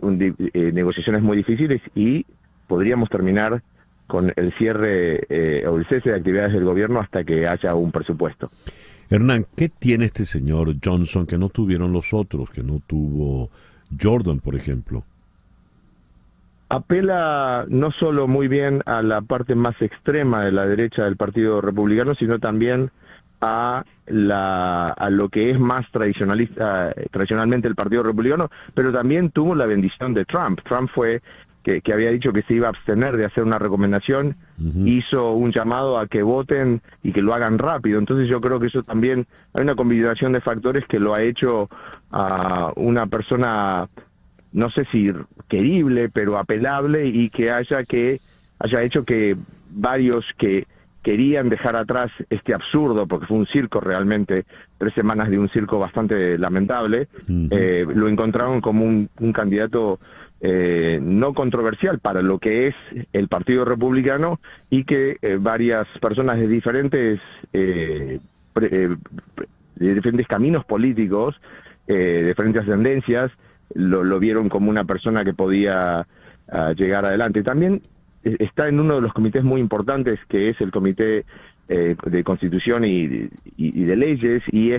negociaciones muy difíciles y podríamos terminar con el cierre o el cese de actividades del gobierno hasta que haya un presupuesto. Hernán, ¿qué tiene este señor Johnson que no tuvieron los otros, que no tuvo Jordan, por ejemplo? apela no solo muy bien a la parte más extrema de la derecha del Partido Republicano, sino también a lo que es más tradicionalmente el Partido Republicano, pero también tuvo la bendición de Trump. Trump fue que había dicho que se iba a abstener de hacer una recomendación, hizo un llamado a que voten y que lo hagan rápido. Entonces yo creo que eso también, hay una combinación de factores que lo ha hecho a una persona, no sé si querible, pero apelable, y que haya hecho que varios que querían dejar atrás este absurdo, porque fue un circo realmente, 3 semanas de un circo bastante lamentable, lo encontraron como un candidato no controversial para lo que es el Partido Republicano, y que varias personas de diferentes caminos políticos, diferentes tendencias, lo vieron como una persona que podía llegar adelante. También está en uno de los comités muy importantes, que es el Comité de Constitución y de Leyes, y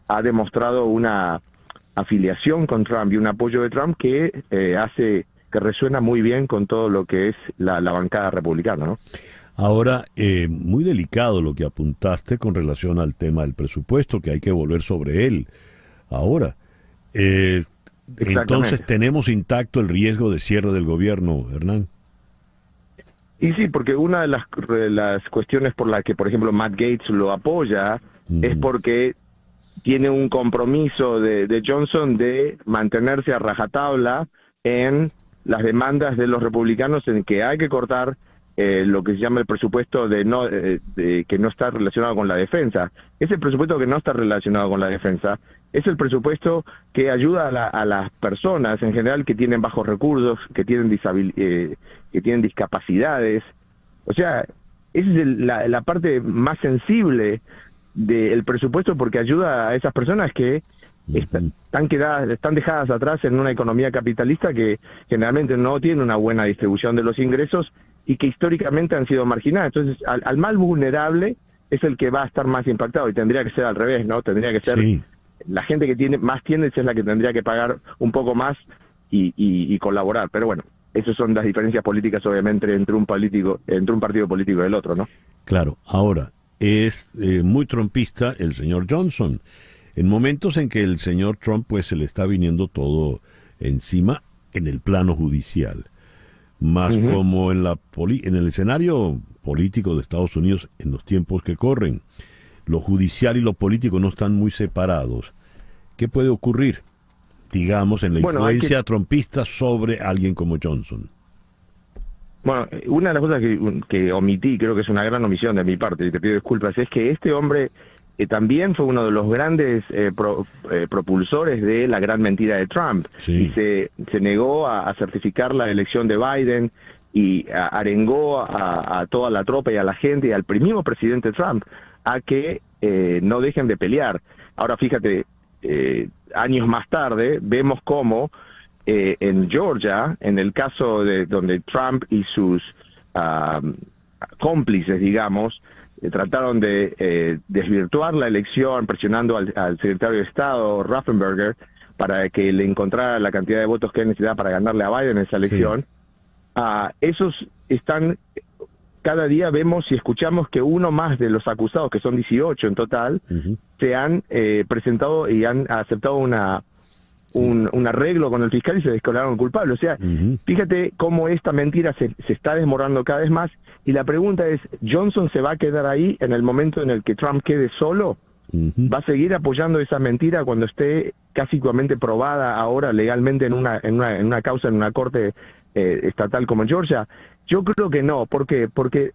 ha demostrado una afiliación con Trump y un apoyo de Trump que resuena muy bien con todo lo que es la bancada republicana, ¿no? Ahora, muy delicado lo que apuntaste con relación al tema del presupuesto, que hay que volver sobre él. Ahora, entonces tenemos intacto el riesgo de cierre del gobierno, Hernán. Y sí, porque una de las cuestiones por la que, por ejemplo, Matt Gaetz lo apoya es porque tiene un compromiso de Johnson de mantenerse a rajatabla en las demandas de los republicanos, en que hay que cortar lo que se llama el presupuesto que no está relacionado con la defensa. Ese presupuesto que no está relacionado con la defensa es el presupuesto que ayuda a las personas en general que tienen bajos recursos, que tienen discapacidades. O sea, esa es la parte más sensible del presupuesto, porque ayuda a esas personas que están dejadas atrás en una economía capitalista que generalmente no tiene una buena distribución de los ingresos y que históricamente han sido marginadas. Entonces, al más vulnerable es el que va a estar más impactado, y tendría que ser al revés, ¿no? Tendría que ser la gente que tiene más tiendas, es la que tendría que pagar un poco más y colaborar. Pero bueno, esas son las diferencias políticas, obviamente, entre un partido político y el otro, ¿no? Claro. Ahora, es muy trumpista el señor Johnson, en momentos en que el señor Trump pues se le está viniendo todo encima en el plano judicial, más como en el escenario político de Estados Unidos en los tiempos que corren. Lo judicial y lo político no están muy separados. ¿Qué puede ocurrir, digamos, en la influencia trumpista sobre alguien como Johnson? Bueno, una de las cosas que omití, creo que es una gran omisión de mi parte, y te pido disculpas, es que este hombre también fue uno de los grandes propulsores de la gran mentira de Trump. Y se negó a certificar la elección de Biden, y arengó a toda la tropa y a la gente y al mismo presidente Trump a que no dejen de pelear. Ahora fíjate, años más tarde vemos cómo en Georgia, en el caso donde Trump y sus cómplices, digamos, trataron de desvirtuar la elección, presionando al secretario de Estado, Raffensperger, para que le encontrara la cantidad de votos que necesitaba para ganarle a Biden en esa elección. Esos están, cada día vemos y escuchamos que uno más de los acusados, que son 18 en total, se han presentado y han aceptado un arreglo con el fiscal y se declararon culpables. O sea, fíjate cómo esta mentira se está desmoronando cada vez más, y la pregunta es, ¿Johnson se va a quedar ahí en el momento en el que Trump quede solo? ¿Va a seguir apoyando esa mentira cuando esté casi igualmente probada ahora legalmente en una causa en una corte estatal como en Georgia? Yo creo que no. ¿Por qué? Porque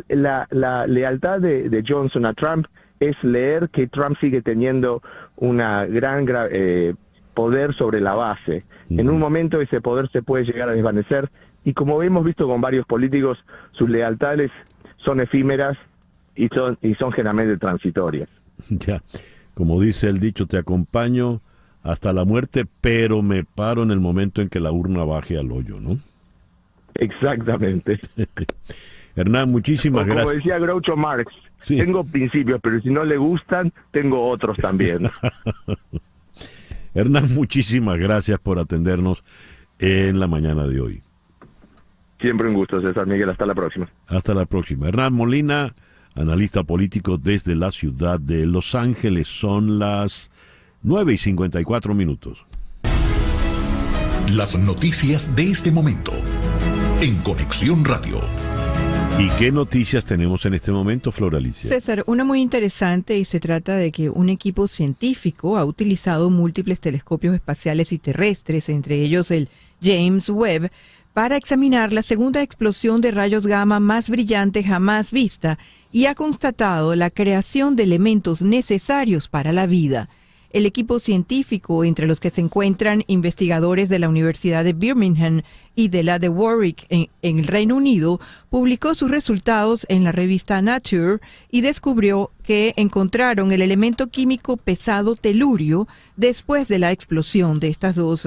la lealtad de Johnson a Trump es leer que Trump sigue teniendo una gran poder sobre la base. En un momento ese poder se puede llegar a desvanecer, y como hemos visto con varios políticos, sus lealtades son efímeras y son generalmente transitorias. Ya, como dice el dicho, te acompaño hasta la muerte, pero me paro en el momento en que la urna baje al hoyo, ¿no? Exactamente. Hernán, muchísimas gracias. Como decía Groucho Marx, tengo principios, pero si no le gustan, tengo otros también. Hernán, muchísimas gracias por atendernos en la mañana de hoy. Siempre un gusto, César Miguel. Hasta la próxima. Hasta la próxima. Hernán Molina, analista político desde la ciudad de Los Ángeles. Son las 9:54. Las noticias de este momento en Conexión Radio. ¿Y qué noticias tenemos en este momento, Flor Alicia? César, una muy interesante, y se trata de que un equipo científico ha utilizado múltiples telescopios espaciales y terrestres, entre ellos el James Webb, para examinar la segunda explosión de rayos gamma más brillante jamás vista, y ha constatado la creación de elementos necesarios para la vida. El equipo científico, entre los que se encuentran investigadores de la Universidad de Birmingham y de la de Warwick en el Reino Unido, publicó sus resultados en la revista Nature y descubrió que encontraron el elemento químico pesado telurio después de la explosión de estas dos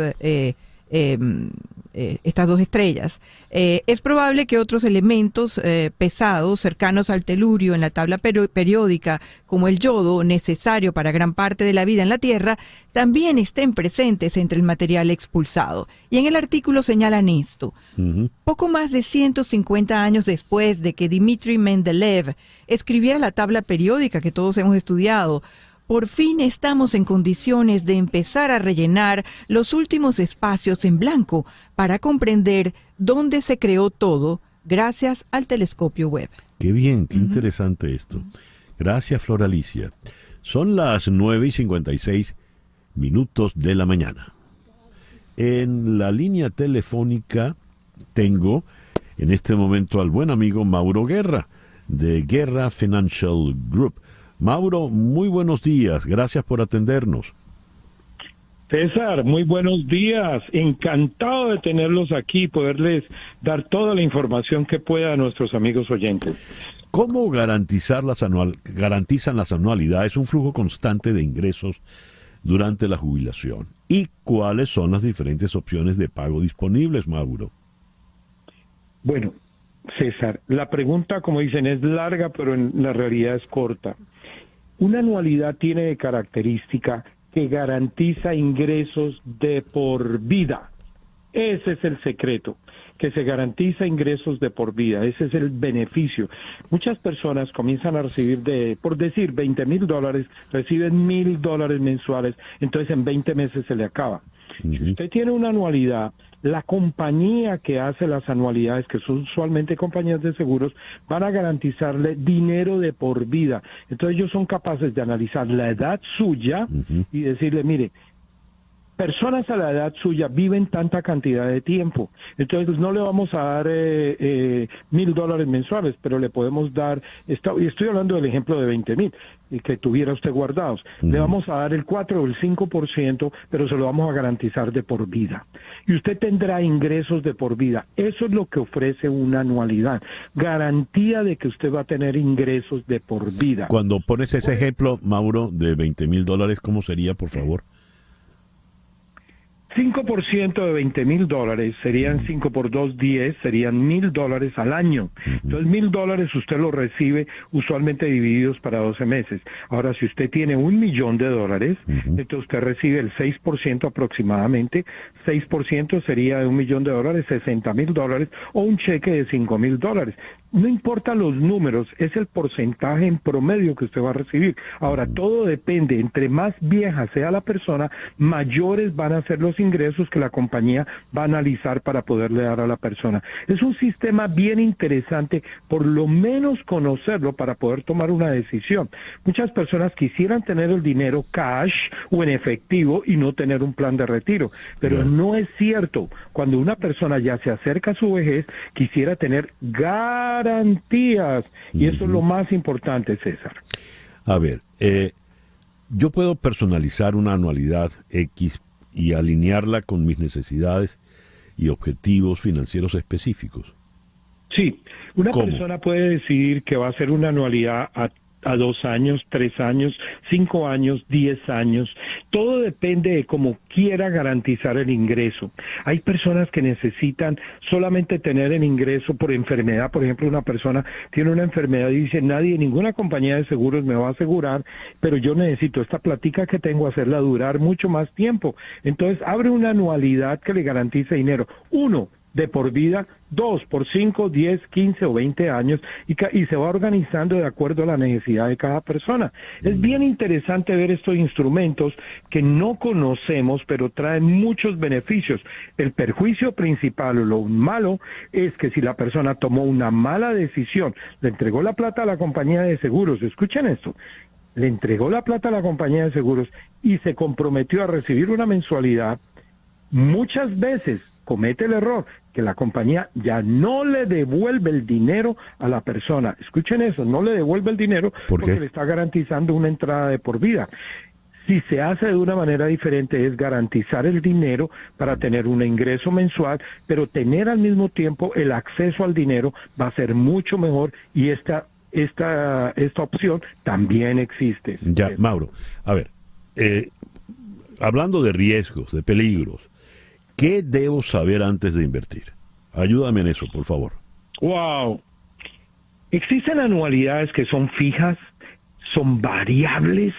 estrellas. Es probable que otros elementos pesados cercanos al telurio en la tabla periódica, como el yodo, necesario para gran parte de la vida en la Tierra, también estén presentes entre el material expulsado. Y en el artículo señalan esto. Poco más de 150 años después de que Dmitry Mendeleev escribiera la tabla periódica que todos hemos estudiado, por fin estamos en condiciones de empezar a rellenar los últimos espacios en blanco para comprender dónde se creó todo gracias al telescopio Webb. Qué bien, qué interesante esto. Gracias, Flor Alicia. Son las 9:56 de la mañana. En la línea telefónica tengo en este momento al buen amigo Mauro Guerra, de Guerra Financial Group. Mauro, muy buenos días. Gracias por atendernos. César, muy buenos días. Encantado de tenerlos aquí y poderles dar toda la información que pueda a nuestros amigos oyentes. ¿Cómo garantizan las anualidades un flujo constante de ingresos durante la jubilación? ¿Y cuáles son las diferentes opciones de pago disponibles, Mauro? Bueno, César, la pregunta, como dicen, es larga, pero en la realidad es corta. Una anualidad tiene de característica que garantiza ingresos de por vida. Ese es el secreto, que se garantiza ingresos de por vida. Ese es el beneficio. Muchas personas comienzan a recibir, por decir, $20,000, reciben $1,000 mensuales, entonces en 20 meses se le acaba. Si usted tiene una anualidad, la compañía que hace las anualidades, que son usualmente compañías de seguros, van a garantizarle dinero de por vida. Entonces ellos son capaces de analizar la edad suya y decirle, mire, personas a la edad suya viven tanta cantidad de tiempo, entonces no le vamos a dar $1,000 mensuales, pero le podemos dar, y estoy hablando del ejemplo de 20,000 que tuviera usted guardados, le vamos a dar el 4 o el 5%, pero se lo vamos a garantizar de por vida. Y usted tendrá ingresos de por vida. Eso es lo que ofrece una anualidad, garantía de que usted va a tener ingresos de por vida. Cuando pones ese ejemplo, Mauro, de $20,000, ¿cómo sería, por favor? 5% de $20,000 serían 5 por 2, 10, serían $1,000 al año. Entonces, $1,000 usted lo recibe usualmente divididos para 12 meses. Ahora, si usted tiene $1,000,000, entonces usted recibe el 6% aproximadamente. 6% sería de $1,000,000, $60,000, o un cheque de $5,000. No importa los números, es el porcentaje en promedio que usted va a recibir. Ahora, todo depende, entre más vieja sea la persona, mayores van a ser los ingresos que la compañía va a analizar para poderle dar a la persona. Es un sistema bien interesante, por lo menos conocerlo para poder tomar una decisión. Muchas personas quisieran tener el dinero cash o en efectivo y no tener un plan de retiro, pero no es cierto. Cuando una persona ya se acerca a su vejez, quisiera tener garantías, y eso es lo más importante, César. A ver, yo puedo personalizar una anualidad X y alinearla con mis necesidades y objetivos financieros específicos. Sí, una ¿Cómo? persona puede decidir que va a hacer una anualidad a 2 años, 3 años, 5 años, 10 años. Todo depende de cómo quiera garantizar el ingreso. Hay personas que necesitan solamente tener el ingreso por enfermedad. Por ejemplo, una persona tiene una enfermedad y dice, ninguna compañía de seguros me va a asegurar, pero yo necesito esta plática que tengo, hacerla durar mucho más tiempo. Entonces, abre una anualidad que le garantice dinero. 1, de por vida, 2 por 5, 10, 15 o 20 años, y se va organizando de acuerdo a la necesidad de cada persona. Es bien interesante ver estos instrumentos que no conocemos, pero traen muchos beneficios. El perjuicio principal o lo malo es que si la persona tomó una mala decisión, le entregó la plata a la compañía de seguros, escuchen esto, le entregó la plata a la compañía de seguros y se comprometió a recibir una mensualidad, muchas veces comete el error que la compañía ya no le devuelve el dinero a la persona. Escuchen eso, no le devuelve el dinero porque le está garantizando una entrada de por vida. Si se hace de una manera diferente es garantizar el dinero para tener un ingreso mensual, pero tener al mismo tiempo el acceso al dinero va a ser mucho mejor, y esta opción también existe. Ya, Mauro, a ver, hablando de riesgos, de peligros, ¿qué debo saber antes de invertir? Ayúdame en eso, por favor. Wow. Existen anualidades que son fijas, son variables,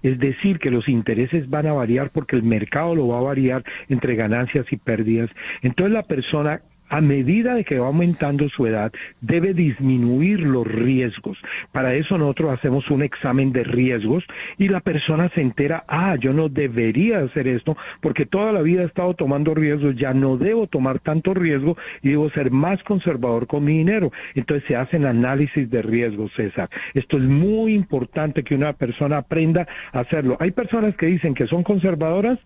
es decir, que los intereses van a variar porque el mercado lo va a variar entre ganancias y pérdidas. Entonces la persona, a medida de que va aumentando su edad, debe disminuir los riesgos. Para eso nosotros hacemos un examen de riesgos y la persona se entera, yo no debería hacer esto porque toda la vida he estado tomando riesgos, ya no debo tomar tanto riesgo y debo ser más conservador con mi dinero. Entonces se hacen análisis de riesgos, César. Esto es muy importante que una persona aprenda a hacerlo. Hay personas que dicen que son conservadoras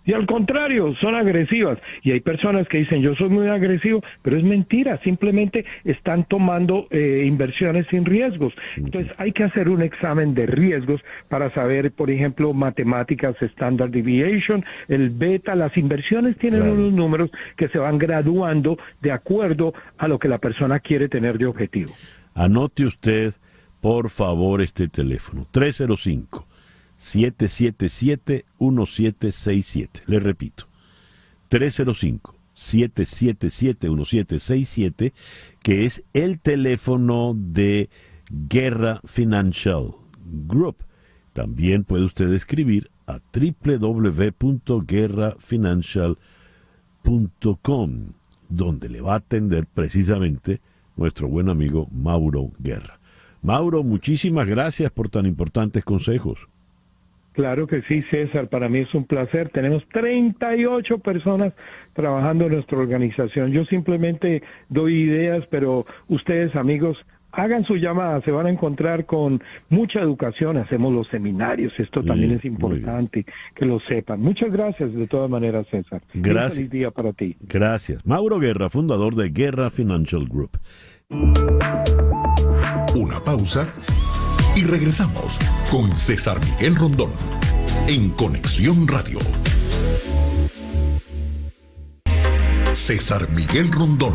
y al contrario, son agresivas. Y hay personas que dicen, yo soy muy agresivo, pero es mentira, simplemente están tomando inversiones sin riesgos. Entonces hay que hacer un examen de riesgos para saber, por ejemplo, matemáticas, standard deviation, el beta, las inversiones tienen unos números que se van graduando de acuerdo a lo que la persona quiere tener de objetivo. Anote usted, por favor, este teléfono, 305-777-1767. Le repito, 305-777-1767, que es el teléfono de Guerra Financial Group. También puede usted escribir a www.guerrafinancial.com, donde le va a atender precisamente nuestro buen amigo Mauro Guerra. Mauro, muchísimas gracias por tan importantes consejos. Claro que sí, César, para mí es un placer. Tenemos 38 personas trabajando en nuestra organización. Yo simplemente doy ideas, pero ustedes, amigos, hagan su llamada, se van a encontrar con mucha educación. Hacemos los seminarios, esto también es importante que lo sepan. Muchas gracias de todas maneras, César. Gracias. Un feliz día para ti. Gracias. Mauro Guerra, fundador de Guerra Financial Group. Una pausa y regresamos con César Miguel Rondón en Conexión Radio. César Miguel Rondón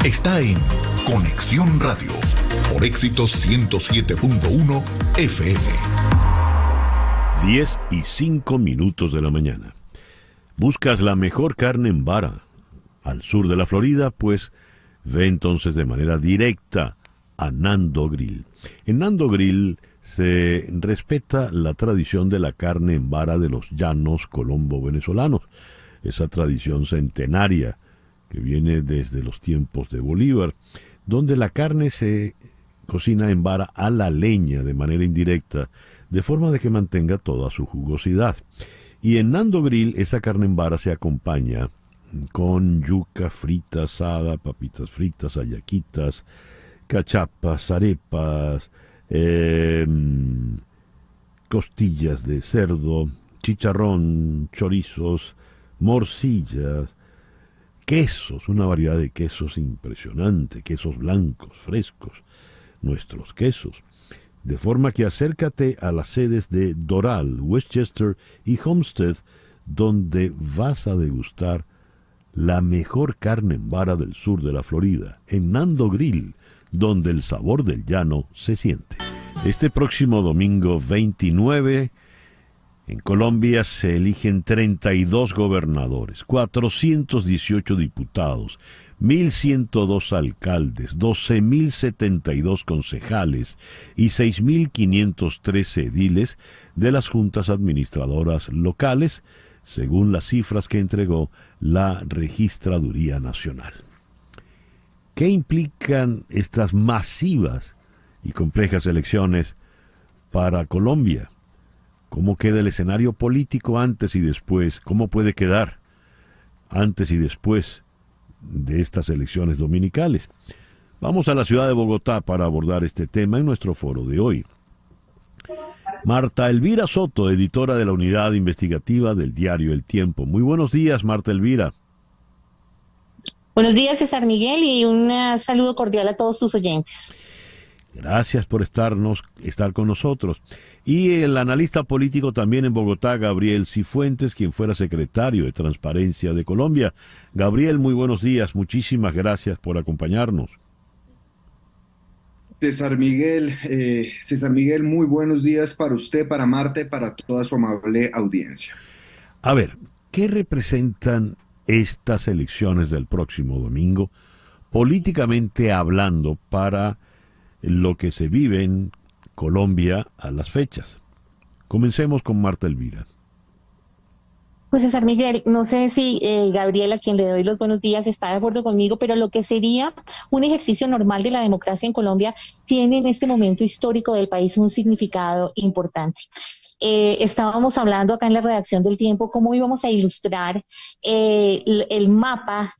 está en Conexión Radio por Éxitos 107.1 FM. 10:05 de la mañana. ¿Buscas la mejor carne en vara al sur de la Florida? Pues ve entonces de manera directa a Nando Grill. En Nando Grill se respeta la tradición de la carne en vara de los llanos colombo-venezolanos, esa tradición centenaria que viene desde los tiempos de Bolívar, donde la carne se cocina en vara a la leña de manera indirecta, de forma de que mantenga toda su jugosidad. Y en Nando Grill esa carne en vara se acompaña con yuca frita, asada, papitas fritas, hallaquitas, cachapas, arepas, costillas de cerdo, chicharrón, chorizos, morcillas, quesos, una variedad de quesos impresionante, quesos blancos, frescos, nuestros quesos. De forma que acércate a las sedes de Doral, Westchester y Homestead, donde vas a degustar la mejor carne en vara del sur de la Florida, en Nando Grill, donde el sabor del llano se siente. Este próximo domingo 29, en Colombia se eligen 32 gobernadores, 418 diputados, 1.102 alcaldes, 12.072 concejales y 6.513 ediles de las juntas administradoras locales, según las cifras que entregó la Registraduría Nacional. ¿Qué implican estas masivas y complejas elecciones para Colombia? ¿Cómo queda el escenario político antes y después? ¿Cómo puede quedar antes y después de estas elecciones dominicales? Vamos a la ciudad de Bogotá para abordar este tema en nuestro foro de hoy. Marta Elvira Soto, editora de la unidad investigativa del diario El Tiempo. Muy buenos días, Marta Elvira. Buenos días, César Miguel, y un saludo cordial a todos tus oyentes. Gracias por estar con nosotros. Y el analista político también en Bogotá, Gabriel Cifuentes, quien fuera secretario de Transparencia de Colombia. Gabriel, muy buenos días. Muchísimas gracias por acompañarnos. César Miguel, muy buenos días para usted, para Marta y para toda su amable audiencia. A ver, ¿qué representan estas elecciones del próximo domingo, políticamente hablando, para lo que se vive en Colombia a las fechas? Comencemos con Marta Elvira. Pues César Miguel, no sé si Gabriel, a quien le doy los buenos días, está de acuerdo conmigo, pero lo que sería un ejercicio normal de la democracia en Colombia tiene en este momento histórico del país un significado importante. Estábamos hablando acá en la redacción del Tiempo cómo íbamos a ilustrar el mapa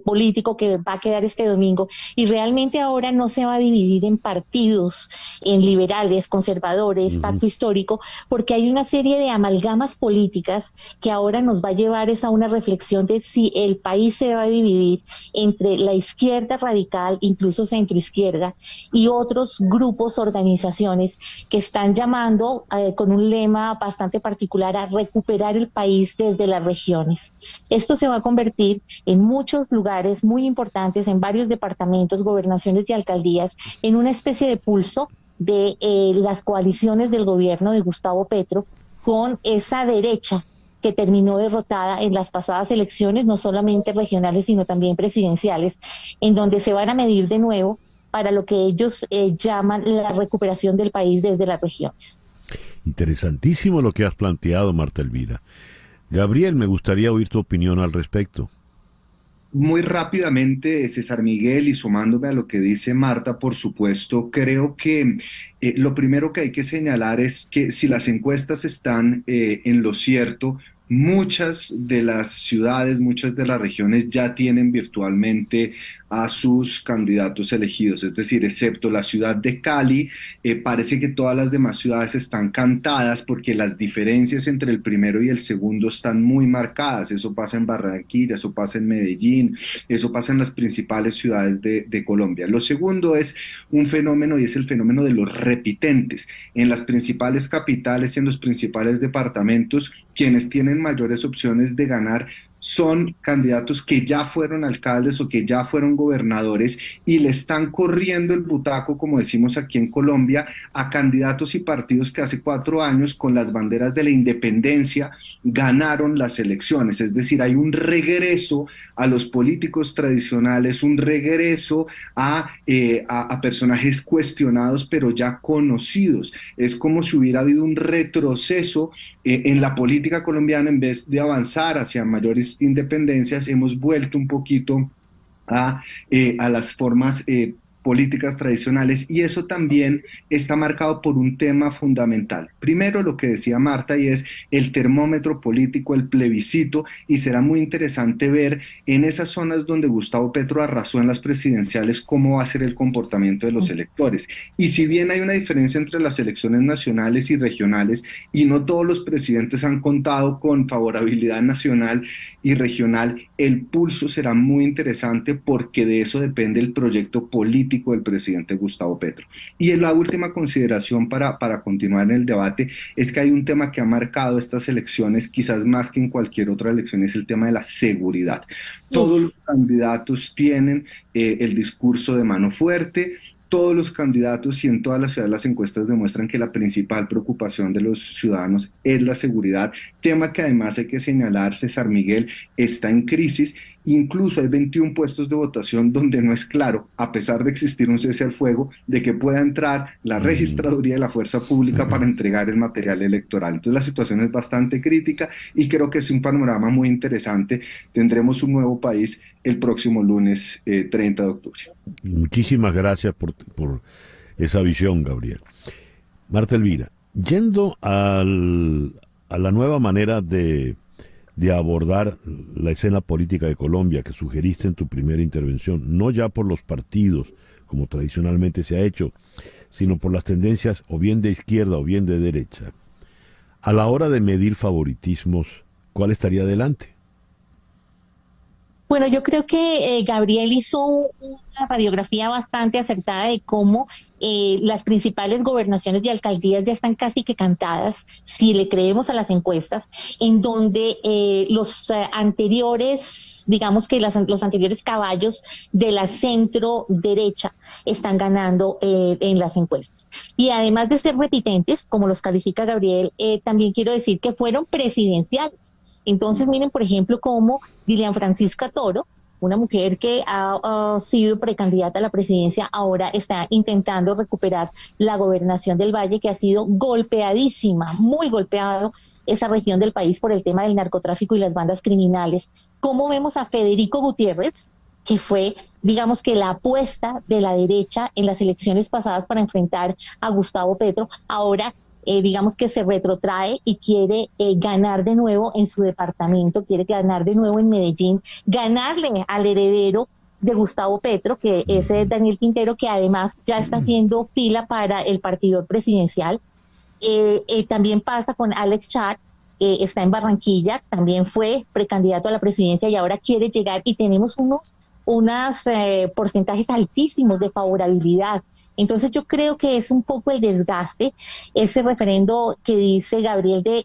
político que va a quedar este domingo, y realmente ahora no se va a dividir en partidos, en liberales, conservadores, pacto histórico, porque hay una serie de amalgamas políticas que ahora nos va a llevar a una reflexión de si el país se va a dividir entre la izquierda radical, incluso centroizquierda, y otros grupos, organizaciones que están llamando con un lema bastante particular a recuperar el país desde las regiones. Esto se va a convertir en muchos lugares muy importantes, en varios departamentos, gobernaciones y alcaldías, en una especie de pulso de las coaliciones del gobierno de Gustavo Petro con esa derecha que terminó derrotada en las pasadas elecciones, no solamente regionales, sino también presidenciales, en donde se van a medir de nuevo para lo que ellos llaman la recuperación del país desde las regiones. Interesantísimo lo que has planteado, Marta Elvira. Gabriel, me gustaría oír tu opinión al respecto. Muy rápidamente, César Miguel, y sumándome a lo que dice Marta, por supuesto, creo que lo primero que hay que señalar es que si las encuestas están en lo cierto, muchas de las ciudades, muchas de las regiones ya tienen virtualmente a sus candidatos elegidos, es decir, excepto la ciudad de Cali, parece que todas las demás ciudades están cantadas porque las diferencias entre el primero y el segundo están muy marcadas. Eso pasa en Barranquilla, eso pasa en Medellín, eso pasa en las principales ciudades de Colombia. Lo segundo es un fenómeno, y es el fenómeno de los repitentes. En las principales capitales y en los principales departamentos, quienes tienen mayores opciones de ganar son candidatos que ya fueron alcaldes o que ya fueron gobernadores y le están corriendo el butaco, como decimos aquí en Colombia, a candidatos y partidos que hace 4 años con las banderas de la independencia ganaron las elecciones. Es decir, hay un regreso a los políticos tradicionales, un regreso a personajes cuestionados pero ya conocidos. Es como si hubiera habido un retroceso en la política colombiana. En vez de avanzar hacia mayores independencias, hemos vuelto un poquito a las formas políticas tradicionales, y eso también está marcado por un tema fundamental. Primero, lo que decía Marta, y es el termómetro político, el plebiscito, y será muy interesante ver en esas zonas donde Gustavo Petro arrasó en las presidenciales cómo va a ser el comportamiento de los electores. Y si bien hay una diferencia entre las elecciones nacionales y regionales, y no todos los presidentes han contado con favorabilidad nacional y regional, el pulso será muy interesante porque de eso depende el proyecto político del presidente Gustavo Petro. Y en la última consideración para continuar en el debate es que hay un tema que ha marcado estas elecciones, quizás más que en cualquier otra elección, es el tema de la seguridad. Todos los candidatos tienen el discurso de mano fuerte. Todos los candidatos y en todas las ciudades las encuestas demuestran que la principal preocupación de los ciudadanos es la seguridad, tema que además hay que señalar, César Miguel, está en crisis, Incluso hay 21 puestos de votación donde no es claro, a pesar de existir un cese al fuego, de que pueda entrar la registraduría de la fuerza pública para entregar el material electoral. Entonces la situación es bastante crítica y creo que es un panorama muy interesante. Tendremos un nuevo país el próximo lunes 30 de octubre. Muchísimas gracias por esa visión, Gabriel. Marta Elvira, yendo a la nueva manera de abordar la escena política de Colombia que sugeriste en tu primera intervención, no ya por los partidos, como tradicionalmente se ha hecho, sino por las tendencias o bien de izquierda o bien de derecha, a la hora de medir favoritismos, ¿cuál estaría adelante? Bueno, yo creo que Gabriel hizo una radiografía bastante acertada de cómo las principales gobernaciones y alcaldías ya están casi que cantadas, si le creemos a las encuestas, en donde los anteriores, digamos que los anteriores caballos de la centro derecha están ganando en las encuestas. Y además de ser repitentes, como los califica Gabriel, también quiero decir que fueron presidenciales. Entonces, miren, por ejemplo, cómo Dilian Francisca Toro, una mujer que ha sido precandidata a la presidencia, ahora está intentando recuperar la gobernación del Valle, que ha sido golpeadísima, muy golpeado esa región del país por el tema del narcotráfico y las bandas criminales. ¿Cómo vemos a Federico Gutiérrez, que fue, digamos que la apuesta de la derecha en las elecciones pasadas para enfrentar a Gustavo Petro, ahora digamos que se retrotrae y quiere ganar de nuevo en su departamento, quiere ganar de nuevo en Medellín, ganarle al heredero de Gustavo Petro, que es Daniel Quintero, que además ya está haciendo fila para el partido presidencial. También pasa con Alex Char, está en Barranquilla, también fue precandidato a la presidencia y ahora quiere llegar, y tenemos unos porcentajes altísimos de favorabilidad. Entonces yo creo que es un poco el desgaste, ese referendo que dice Gabriel de,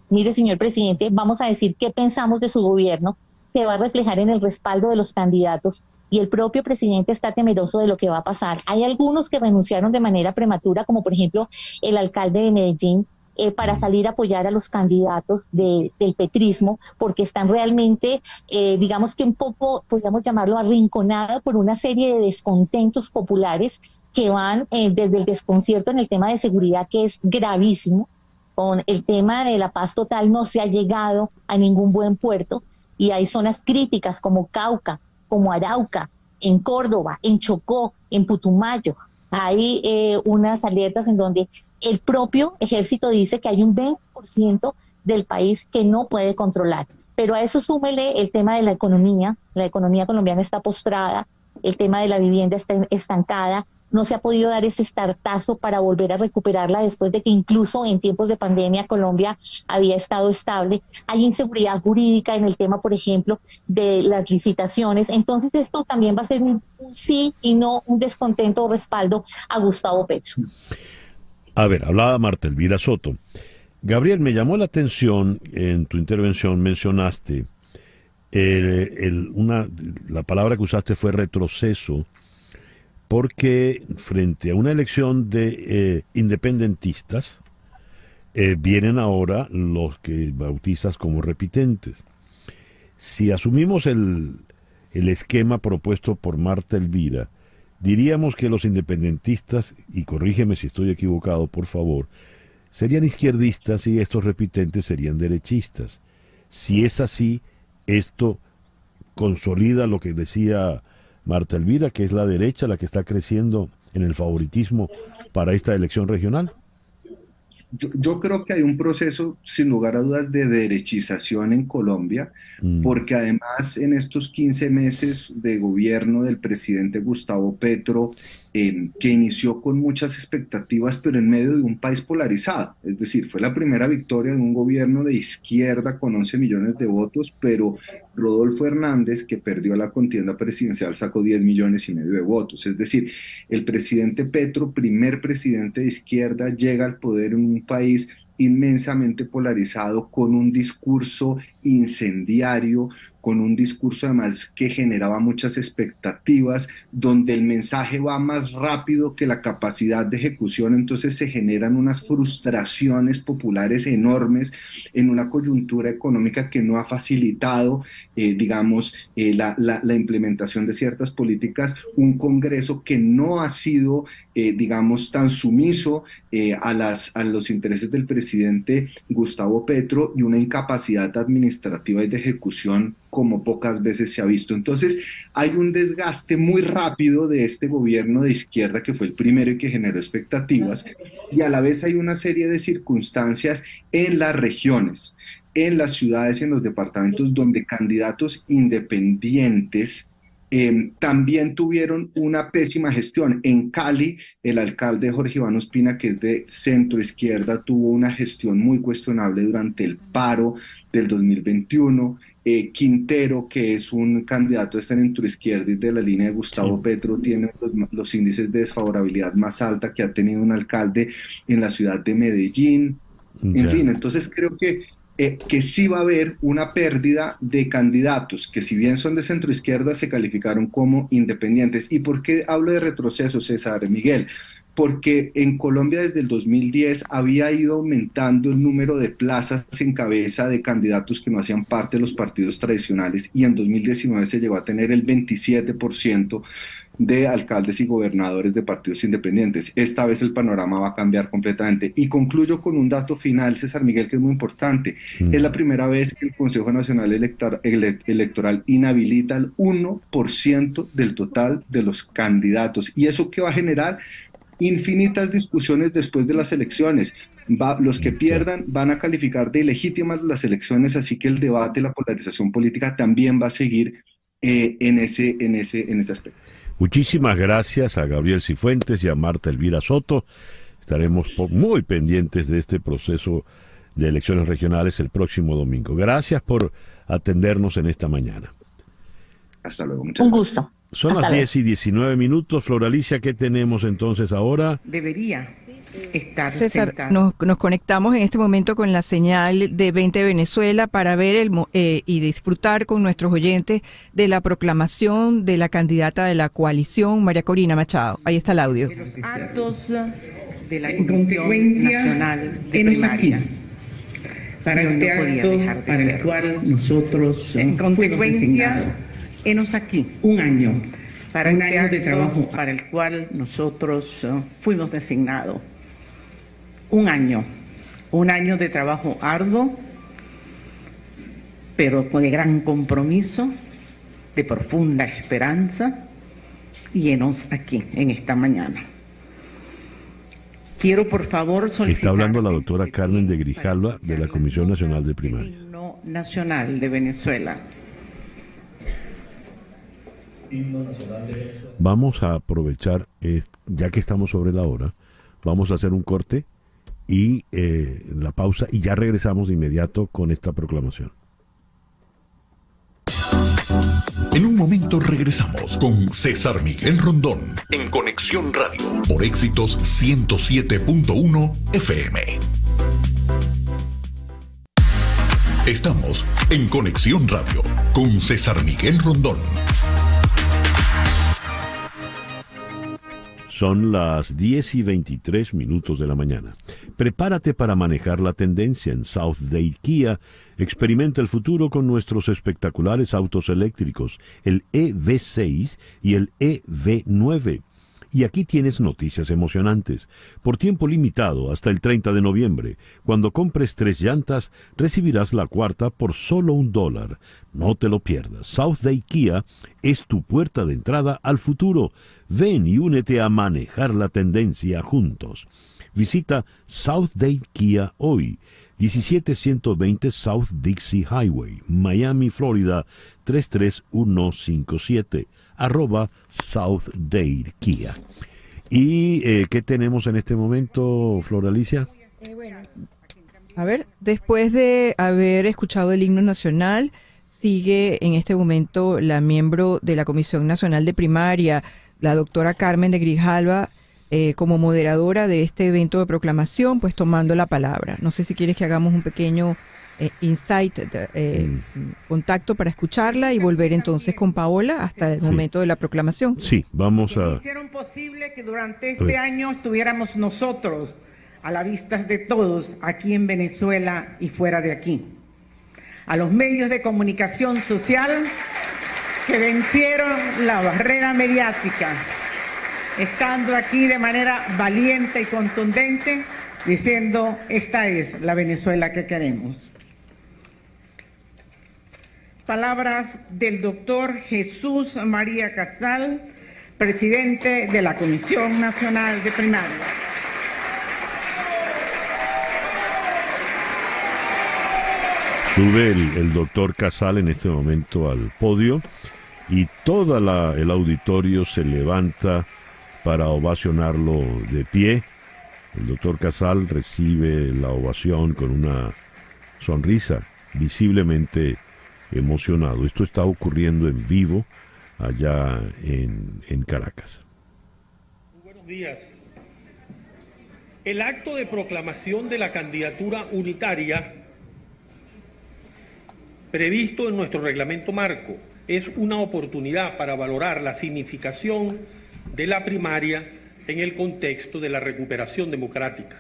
mire señor presidente, vamos a decir qué pensamos de su gobierno, se va a reflejar en el respaldo de los candidatos y el propio presidente está temeroso de lo que va a pasar. Hay algunos que renunciaron de manera prematura, como por ejemplo el alcalde de Medellín, para salir a apoyar a los candidatos del petrismo, porque están realmente, digamos que un poco, podríamos llamarlo arrinconado por una serie de descontentos populares que van desde el desconcierto en el tema de seguridad, que es gravísimo, con el tema de la paz total no se ha llegado a ningún buen puerto, y hay zonas críticas como Cauca, como Arauca, en Córdoba, en Chocó, en Putumayo. Hay unas alertas en donde el propio ejército dice que hay un 20% del país que no puede controlar. Pero a eso súmele el tema de la economía colombiana está postrada, el tema de la vivienda está estancada, no se ha podido dar ese startazo para volver a recuperarla después de que incluso en tiempos de pandemia Colombia había estado estable. Hay inseguridad jurídica en el tema, por ejemplo, de las licitaciones. Entonces esto también va a ser un sí y no un descontento o respaldo a Gustavo Petro. A ver, hablaba Marta Elvira Soto. Gabriel, me llamó la atención, en tu intervención mencionaste, la palabra que usaste fue retroceso, porque frente a una elección de independentistas, vienen ahora los que bautizas como repitentes. Si asumimos el esquema propuesto por Marta Elvira, diríamos que los independentistas, y corrígeme si estoy equivocado, por favor, serían izquierdistas y estos repitentes serían derechistas. Si es así, esto consolida lo que decía Marta Elvira, que es la derecha la que está creciendo en el favoritismo para esta elección regional. Yo creo que hay un proceso, sin lugar a dudas, de derechización en Colombia, porque además en estos 15 meses de gobierno del presidente Gustavo Petro, que inició con muchas expectativas, pero en medio de un país polarizado, es decir, fue la primera victoria de un gobierno de izquierda con 11 millones de votos, pero Rodolfo Hernández, que perdió la contienda presidencial, sacó 10,5 millones de votos. Es decir, el presidente Petro, primer presidente de izquierda, llega al poder en un país inmensamente polarizado, con un discurso incendiario, con un discurso además que generaba muchas expectativas, donde el mensaje va más rápido que la capacidad de ejecución, entonces se generan unas frustraciones populares enormes en una coyuntura económica que no ha facilitado, la implementación de ciertas políticas, un Congreso que no ha sido, tan sumiso a los intereses del presidente Gustavo Petro, y una incapacidad administrativa y de ejecución como pocas veces se ha visto. Entonces hay un desgaste muy rápido de este gobierno de izquierda, que fue el primero y que generó expectativas, y a la vez hay una serie de circunstancias en las regiones, en las ciudades y en los departamentos donde candidatos independientes también tuvieron una pésima gestión. En Cali, el alcalde Jorge Iván Ospina, que es de centro izquierda, tuvo una gestión muy cuestionable durante el paro del 2021. Quintero, que es un candidato de centro izquierda y de la línea de Gustavo Petro, tiene los índices de desfavorabilidad más alta que ha tenido un alcalde en la ciudad de Medellín. En fin, entonces creo que sí va a haber una pérdida de candidatos que, si bien son de centro izquierda, se calificaron como independientes. ¿Y por qué hablo de retroceso, César Miguel? Porque en Colombia desde el 2010 había ido aumentando el número de plazas en cabeza de candidatos que no hacían parte de los partidos tradicionales, y en 2019 se llegó a tener el 27% de alcaldes y gobernadores de partidos independientes. Esta vez el panorama va a cambiar completamente. Y concluyo con un dato final, César Miguel, que es muy importante. Es la primera vez que el Consejo Nacional Electoral inhabilita el 1% del total de los candidatos. ¿Y eso qué va a generar? Infinitas discusiones después de las elecciones. Los que pierdan van a calificar de ilegítimas las elecciones, así que el debate, la polarización política también va a seguir en ese aspecto. Muchísimas gracias a Gabriel Cifuentes y a Marta Elvira Soto. Estaremos muy pendientes de este proceso de elecciones regionales el próximo domingo. Gracias por atendernos en esta mañana. Hasta luego. Un gusto. Son las 10:19. Flor Alicia, ¿qué tenemos entonces ahora? Debería estar César, nos conectamos en este momento con la señal de 20 Venezuela para ver y disfrutar con nuestros oyentes de la proclamación de la candidata de la coalición, María Corina Machado. Ahí está el audio. De los actos de la Comisión Nacional de Primaria. Para este acto para el cual nosotros en consecuencia, enos aquí un año para un este año de acto trabajo para el cual nosotros fuimos designados. Un año de trabajo arduo, pero con gran compromiso, de profunda esperanza, y enos aquí en esta mañana. Quiero, por favor, solicitar... Está hablando la doctora Carmen de Grijalva, de la Comisión Nacional de Primaria. El himno nacional de Venezuela. Vamos a aprovechar, ya que estamos sobre la hora, vamos a hacer un corte y la pausa, y ya regresamos de inmediato con esta proclamación. En un momento regresamos con César Miguel Rondón en Conexión Radio por Éxitos 107.1 FM. Estamos en Conexión Radio con César Miguel Rondón. Son las 10:23 de la mañana. Prepárate para manejar la tendencia en Southdale Kia. Experimenta el futuro con nuestros espectaculares autos eléctricos, el EV6 y el EV9. Y aquí tienes noticias emocionantes. Por tiempo limitado, hasta el 30 de noviembre, cuando compres 3 llantas, recibirás la cuarta por solo $1. No te lo pierdas. Southdale Kia es tu puerta de entrada al futuro. Ven y únete a manejar la tendencia juntos. Visita Southdale Kia hoy. 17120 South Dixie Highway, Miami, Florida, 33157, @Southdale Kia. ¿Y qué tenemos en este momento, Flor Alicia? A ver, después de haber escuchado el himno nacional, sigue en este momento la miembro de la Comisión Nacional de Primaria, la doctora Carmen de Grijalva, como moderadora de este evento de proclamación, pues tomando la palabra. No sé si quieres que hagamos un pequeño Insight, contacto para escucharla y volver entonces con Paola hasta el momento de la proclamación. Sí, vamos a... Hicieron posible que durante este año estuviéramos nosotros a la vista de todos aquí en Venezuela y fuera de aquí. A los medios de comunicación social que vencieron la barrera mediática, estando aquí de manera valiente y contundente, diciendo: esta es la Venezuela que queremos. Palabras del doctor Jesús María Casal, presidente de la Comisión Nacional de Primaria. Sube el doctor Casal en este momento al podio y todo el auditorio se levanta para ovacionarlo de pie. El doctor Casal recibe la ovación con una sonrisa, visiblemente emocionado. Esto está ocurriendo en vivo allá en Caracas. Muy buenos días. El acto de proclamación de la candidatura unitaria previsto en nuestro reglamento marco es una oportunidad para valorar la significación de la primaria en el contexto de la recuperación democrática.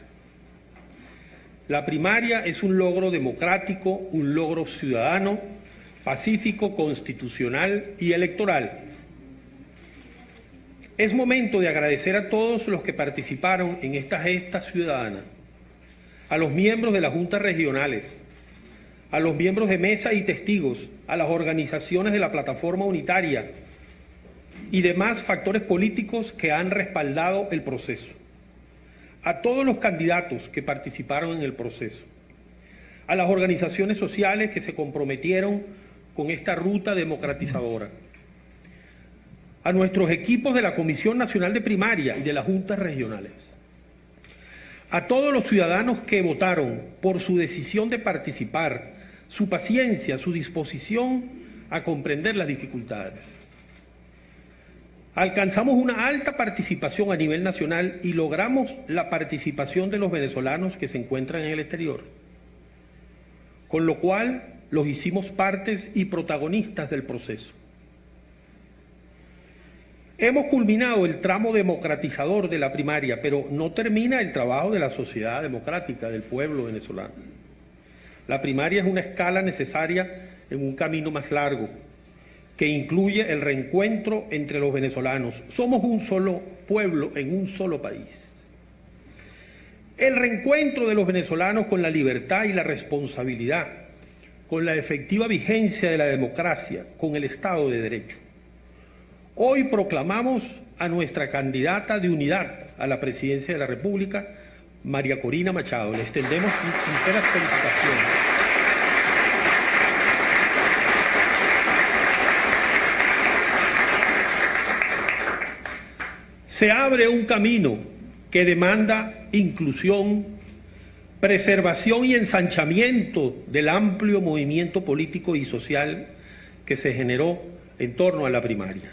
La primaria es un logro democrático, un logro ciudadano, pacífico, constitucional y electoral. Es momento de agradecer a todos los que participaron en esta gesta ciudadana, a los miembros de las juntas regionales, a los miembros de mesa y testigos, a las organizaciones de la plataforma unitaria y demás factores políticos que han respaldado el proceso, a todos los candidatos que participaron en el proceso, a las organizaciones sociales que se comprometieron con esta ruta democratizadora, a nuestros equipos de la Comisión Nacional de Primaria y de las juntas regionales, a todos los ciudadanos que votaron por su decisión de participar, su paciencia, su disposición a comprender las dificultades. Alcanzamos una alta participación a nivel nacional y logramos la participación de los venezolanos que se encuentran en el exterior, con lo cual los hicimos partes y protagonistas del proceso. Hemos culminado el tramo democratizador de la primaria, pero no termina el trabajo de la sociedad democrática, del pueblo venezolano. La primaria es una escala necesaria en un camino más largo, que incluye el reencuentro entre los venezolanos. Somos un solo pueblo en un solo país. El reencuentro de los venezolanos con la libertad y la responsabilidad, con la efectiva vigencia de la democracia, con el Estado de Derecho. Hoy proclamamos a nuestra candidata de unidad a la presidencia de la República, María Corina Machado. Le extendemos sinceras felicitaciones. Se abre un camino que demanda inclusión, preservación y ensanchamiento del amplio movimiento político y social que se generó en torno a la primaria.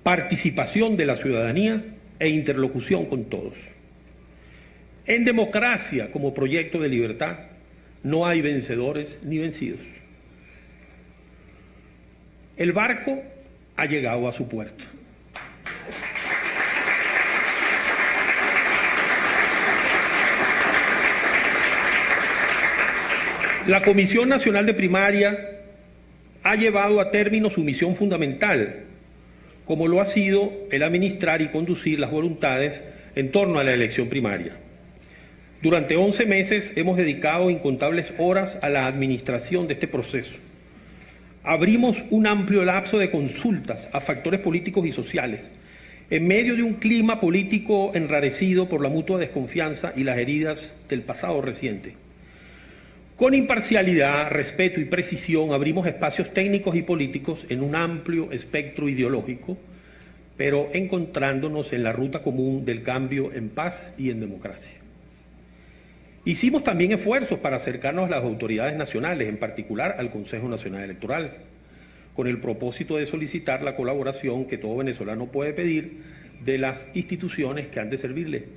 Participación de la ciudadanía e interlocución con todos. En democracia, como proyecto de libertad, no hay vencedores ni vencidos. El barco ha llegado a su puerto. La Comisión Nacional de Primaria ha llevado a término su misión fundamental, como lo ha sido el administrar y conducir las voluntades en torno a la elección primaria. Durante 11 meses hemos dedicado incontables horas a la administración de este proceso. Abrimos un amplio lapso de consultas a factores políticos y sociales, en medio de un clima político enrarecido por la mutua desconfianza y las heridas del pasado reciente. Con imparcialidad, respeto y precisión abrimos espacios técnicos y políticos en un amplio espectro ideológico, pero encontrándonos en la ruta común del cambio en paz y en democracia. Hicimos también esfuerzos para acercarnos a las autoridades nacionales, en particular al Consejo Nacional Electoral, con el propósito de solicitar la colaboración que todo venezolano puede pedir de las instituciones que han de servirle.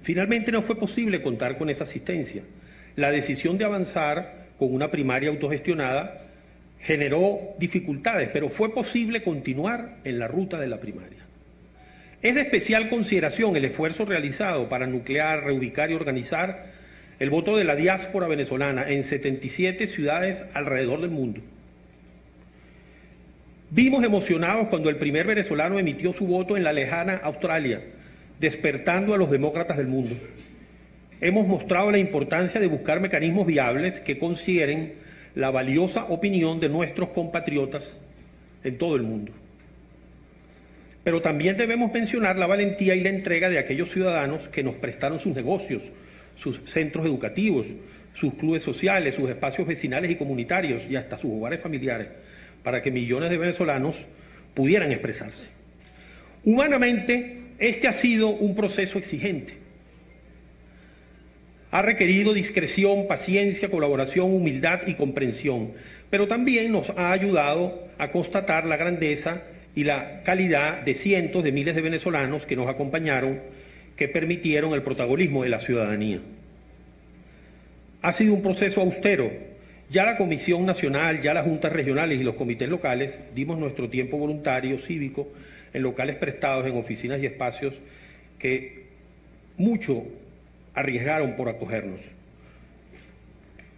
Finalmente no fue posible contar con esa asistencia. la decisión de avanzar con una primaria autogestionada generó dificultades, pero fue posible continuar en la ruta de la primaria. Es de especial consideración el esfuerzo realizado para nuclear, reubicar y organizar el voto de la diáspora venezolana en 77 ciudades alrededor del mundo. Vimos emocionados cuando el primer venezolano emitió su voto en la lejana Australia, despertando a los demócratas del mundo. Hemos mostrado la importancia de buscar mecanismos viables que consideren la valiosa opinión de nuestros compatriotas en todo el mundo. Pero también debemos mencionar la valentía y la entrega de aquellos ciudadanos que nos prestaron sus negocios, sus centros educativos, sus clubes sociales, sus espacios vecinales y comunitarios y hasta sus hogares familiares, para que millones de venezolanos pudieran expresarse. Humanamente, este ha sido un proceso exigente. Ha requerido discreción, paciencia, colaboración, humildad y comprensión, pero también nos ha ayudado a constatar la grandeza y la calidad de cientos de miles de venezolanos que nos acompañaron, que permitieron el protagonismo de la ciudadanía. Ha sido un proceso austero. Ya la Comisión Nacional, ya las juntas regionales y los comités locales dimos nuestro tiempo voluntario, cívico, en locales prestados, en oficinas y espacios que mucho arriesgaron por acogernos.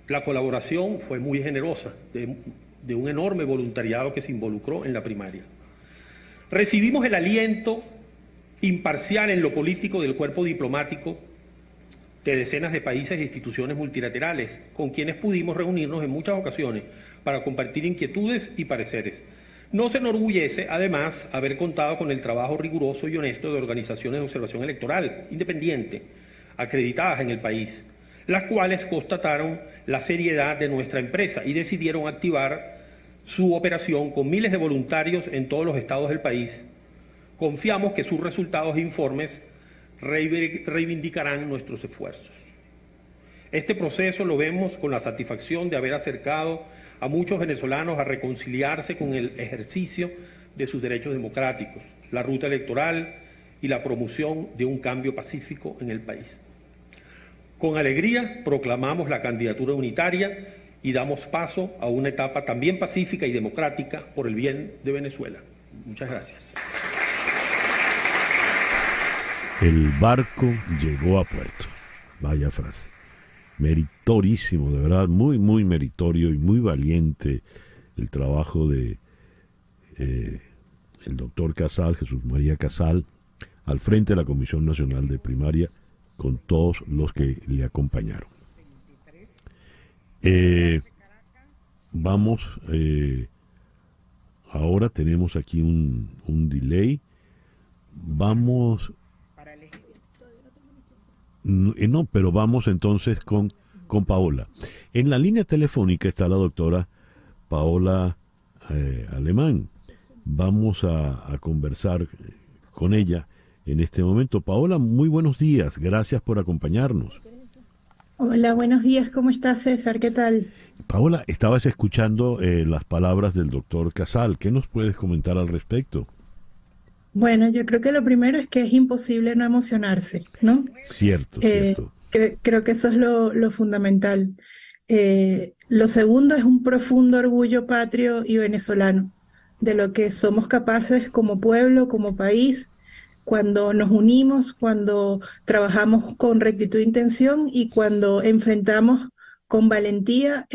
La colaboración fue muy generosa, de un enorme voluntariado que se involucró en la primaria. Recibimos el aliento imparcial en lo político del cuerpo diplomático de decenas de países e instituciones multilaterales, con quienes pudimos reunirnos en muchas ocasiones para compartir inquietudes y pareceres. Nos enorgullece, además, haber contado con el trabajo riguroso y honesto de organizaciones de observación electoral independiente, acreditadas en el país, las cuales constataron la seriedad de nuestra empresa y decidieron activar su operación con miles de voluntarios en todos los estados del país. Confiamos que sus resultados e informes reivindicarán nuestros esfuerzos. Este proceso lo vemos con la satisfacción de haber acercado a muchos venezolanos a reconciliarse con el ejercicio de sus derechos democráticos, la ruta electoral y la promoción de un cambio pacífico en el país. Con alegría proclamamos la candidatura unitaria y damos paso a una etapa también pacífica y democrática por el bien de Venezuela. Muchas gracias. El barco llegó a puerto. Vaya frase. Meritorísimo, de verdad, muy, muy meritorio y muy valiente el trabajo de el doctor Casal, Jesús María Casal, al frente de la Comisión Nacional de Primaria, con todos los que le acompañaron. Ahora tenemos aquí un delay. Pero vamos entonces con Paola. En la línea telefónica está la doctora Paola Alemán. Vamos a conversar con ella en este momento. Paola, muy buenos días. Gracias por acompañarnos. Hola, buenos días. ¿Cómo estás, César? ¿Qué tal? Paola, estabas escuchando las palabras del doctor Casal. ¿Qué nos puedes comentar al respecto? Bueno, yo creo que lo primero es que es imposible no emocionarse, ¿no? Cierto. Creo que eso es lo fundamental. Lo segundo es un profundo orgullo patrio y venezolano de lo que somos capaces como pueblo, como país, cuando nos unimos, cuando trabajamos con rectitud de intención y cuando enfrentamos con valentía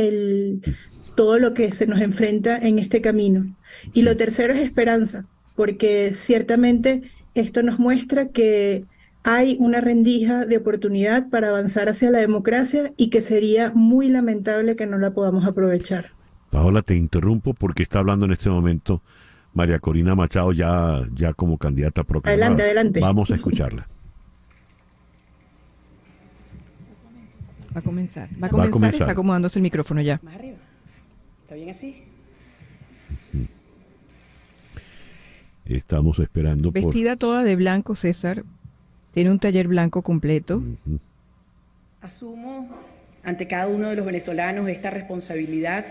todo lo que se nos enfrenta en este camino. Y lo tercero es esperanza, porque ciertamente esto nos muestra que hay una rendija de oportunidad para avanzar hacia la democracia y que sería muy lamentable que no la podamos aprovechar. Paola, te interrumpo porque está hablando en este momento María Corina Machado ya como candidata proclamada. Adelante. Vamos a escucharla. Va a comenzar. Está acomodándose el micrófono ya. Más arriba. ¿Está bien así? Estamos esperando. Vestida toda de blanco, César. Tiene un taller blanco completo. Asumo ante cada uno de los venezolanos esta responsabilidad,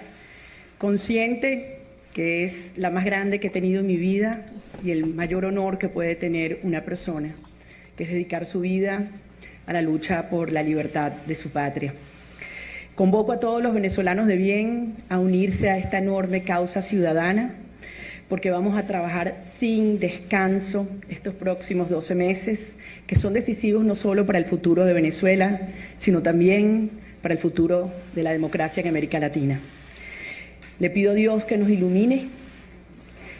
consciente que es la más grande que he tenido en mi vida y el mayor honor que puede tener una persona, que es dedicar su vida a la lucha por la libertad de su patria. Convoco a todos los venezolanos de bien a unirse a esta enorme causa ciudadana, porque vamos a trabajar sin descanso estos próximos 12 meses, que son decisivos no solo para el futuro de Venezuela, sino también para el futuro de la democracia en América Latina. Le pido a Dios que nos ilumine,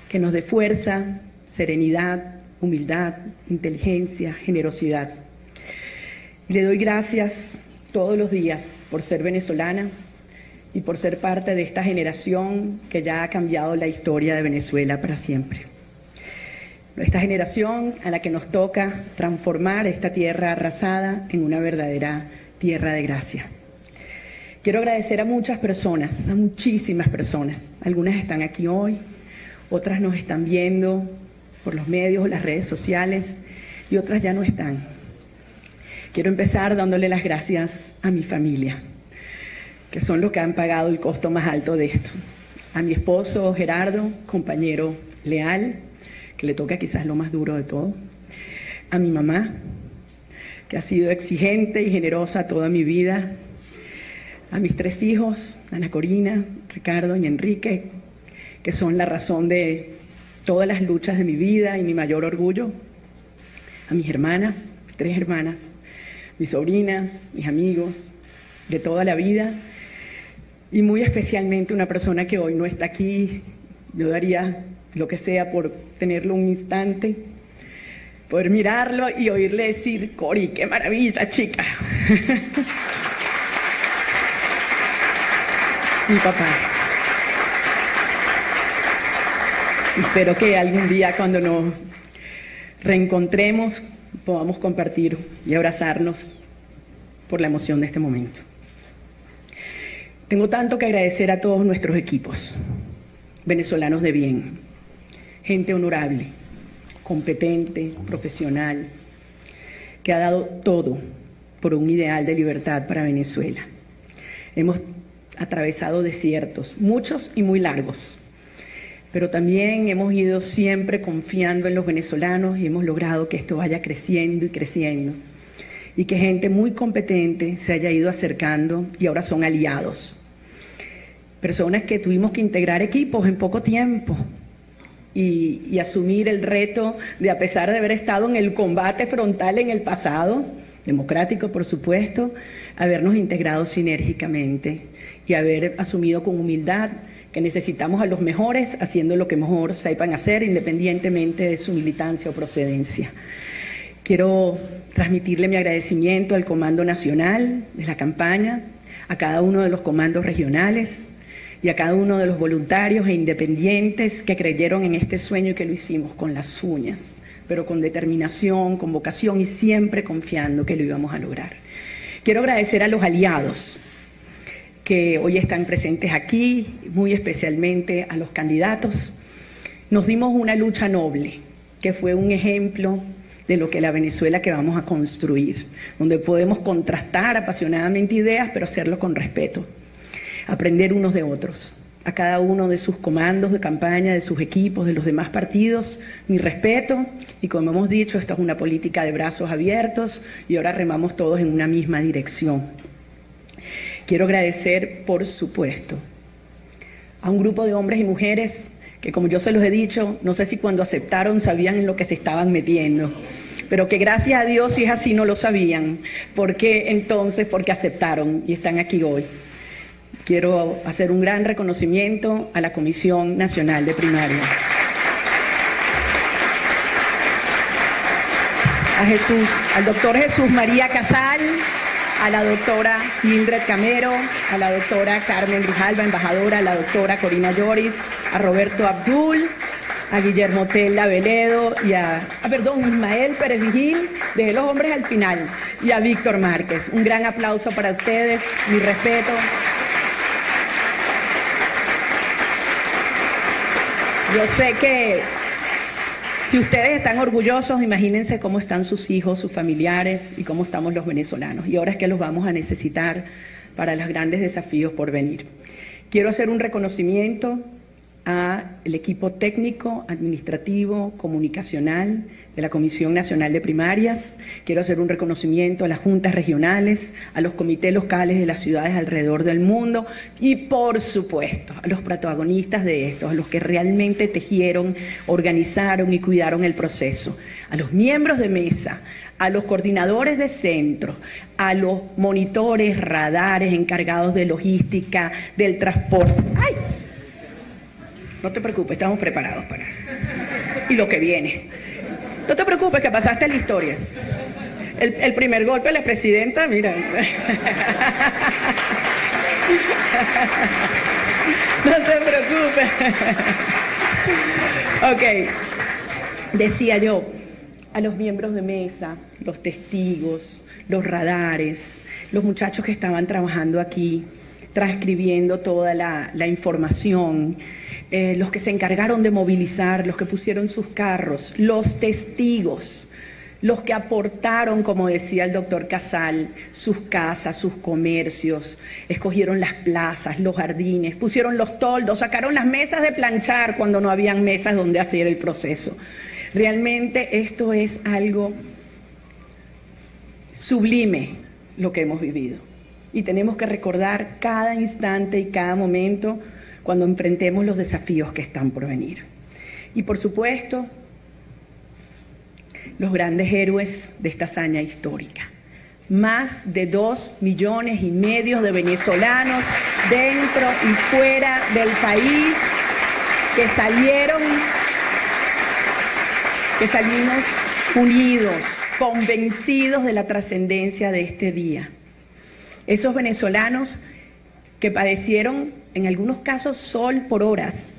que nos dé fuerza, serenidad, humildad, inteligencia, generosidad. Y le doy gracias todos los días por ser venezolana y por ser parte de esta generación que ya ha cambiado la historia de Venezuela para siempre. Esta generación a la que nos toca transformar esta tierra arrasada en una verdadera tierra de gracia. Quiero agradecer a muchas personas, a muchísimas personas. Algunas están aquí hoy, otras nos están viendo por los medios o las redes sociales y otras ya no están. Quiero empezar dándole las gracias a mi familia, que son los que han pagado el costo más alto de esto. A mi esposo Gerardo, compañero leal, que le toca quizás lo más duro de todo. A mi mamá, que ha sido exigente y generosa toda mi vida. A mis 3 hijos, Ana Corina, Ricardo y Enrique, que son la razón de todas las luchas de mi vida y mi mayor orgullo. A mis hermanas, 3 hermanas, mis sobrinas, mis amigos, de toda la vida. Y muy especialmente una persona que hoy no está aquí. Yo daría lo que sea por tenerlo un instante, poder mirarlo y oírle decir: Cori, qué maravilla, chica. Mi papá. Espero que algún día, cuando nos reencontremos, podamos compartir y abrazarnos por la emoción de este momento. Tengo tanto que agradecer a todos nuestros equipos, venezolanos de bien, gente honorable, competente, profesional, que ha dado todo por un ideal de libertad para Venezuela. Hemos atravesado desiertos, muchos y muy largos, pero también hemos ido siempre confiando en los venezolanos y hemos logrado que esto vaya creciendo y creciendo, y que gente muy competente se haya ido acercando y ahora son aliados. Personas que tuvimos que integrar equipos en poco tiempo y asumir el reto de, a pesar de haber estado en el combate frontal en el pasado, democrático por supuesto, habernos integrado sinérgicamente y haber asumido con humildad que necesitamos a los mejores haciendo lo que mejor sepan hacer, independientemente de su militancia o procedencia. Quiero transmitirle mi agradecimiento al Comando Nacional de la campaña, a cada uno de los comandos regionales y a cada uno de los voluntarios e independientes que creyeron en este sueño y que lo hicimos con las uñas, pero con determinación, con vocación y siempre confiando que lo íbamos a lograr. Quiero agradecer a los aliados que hoy están presentes aquí, muy especialmente a los candidatos. Nos dimos una lucha noble, que fue un ejemplo de lo que la Venezuela que vamos a construir, donde podemos contrastar apasionadamente ideas, pero hacerlo con respeto, aprender unos de otros. A cada uno de sus comandos de campaña, de sus equipos, de los demás partidos, mi respeto, y como hemos dicho, esta es una política de brazos abiertos y ahora remamos todos en una misma dirección. Quiero agradecer, por supuesto, a un grupo de hombres y mujeres que, como yo se los he dicho, no sé si cuando aceptaron sabían en lo que se estaban metiendo, pero que gracias a Dios, si es así, no lo sabían. ¿Por qué entonces? Porque aceptaron y están aquí hoy. Quiero hacer un gran reconocimiento a la Comisión Nacional de Primaria. Al doctor Jesús María Casal, a la doctora Mildred Camero, a la doctora Carmen Grijalva, embajadora, a la doctora Corina Lloris, a Roberto Abdul, a Guillermo Tella Veledo y Ismael Pérez Vigil, de Los Hombres al Final, y a Víctor Márquez. Un gran aplauso para ustedes, mi respeto. Yo sé que si ustedes están orgullosos, imagínense cómo están sus hijos, sus familiares y cómo estamos los venezolanos. Y ahora es que los vamos a necesitar para los grandes desafíos por venir. Quiero hacer un reconocimiento al equipo técnico, administrativo, comunicacional de la Comisión Nacional de Primarias. Quiero hacer un reconocimiento a las juntas regionales, a los comités locales de las ciudades alrededor del mundo y, por supuesto, a los protagonistas de esto, a los que realmente tejieron, organizaron y cuidaron el proceso, a los miembros de mesa, a los coordinadores de centro, a los monitores, radares encargados de logística, del transporte. ¡Ay! No te preocupes, estamos preparados para... Y lo que viene. No te preocupes, que pasaste la historia. El primer golpe de la presidenta, mira. No se preocupe. Ok. Decía yo, a los miembros de mesa, los testigos, los radares, los muchachos que estaban trabajando aquí, transcribiendo toda la información, los que se encargaron de movilizar, los que pusieron sus carros, los testigos, los que aportaron, como decía el doctor Casal, sus casas, sus comercios, escogieron las plazas, los jardines, pusieron los toldos, sacaron las mesas de planchar cuando no habían mesas donde hacer el proceso. Realmente esto es algo sublime lo que hemos vivido y tenemos que recordar cada instante y cada momento cuando enfrentemos los desafíos que están por venir. Y por supuesto, los grandes héroes de esta hazaña histórica. Más de 2,5 millones de venezolanos dentro y fuera del país que salimos unidos, convencidos de la trascendencia de este día. Esos venezolanos que padecieron, en algunos casos, sol por horas.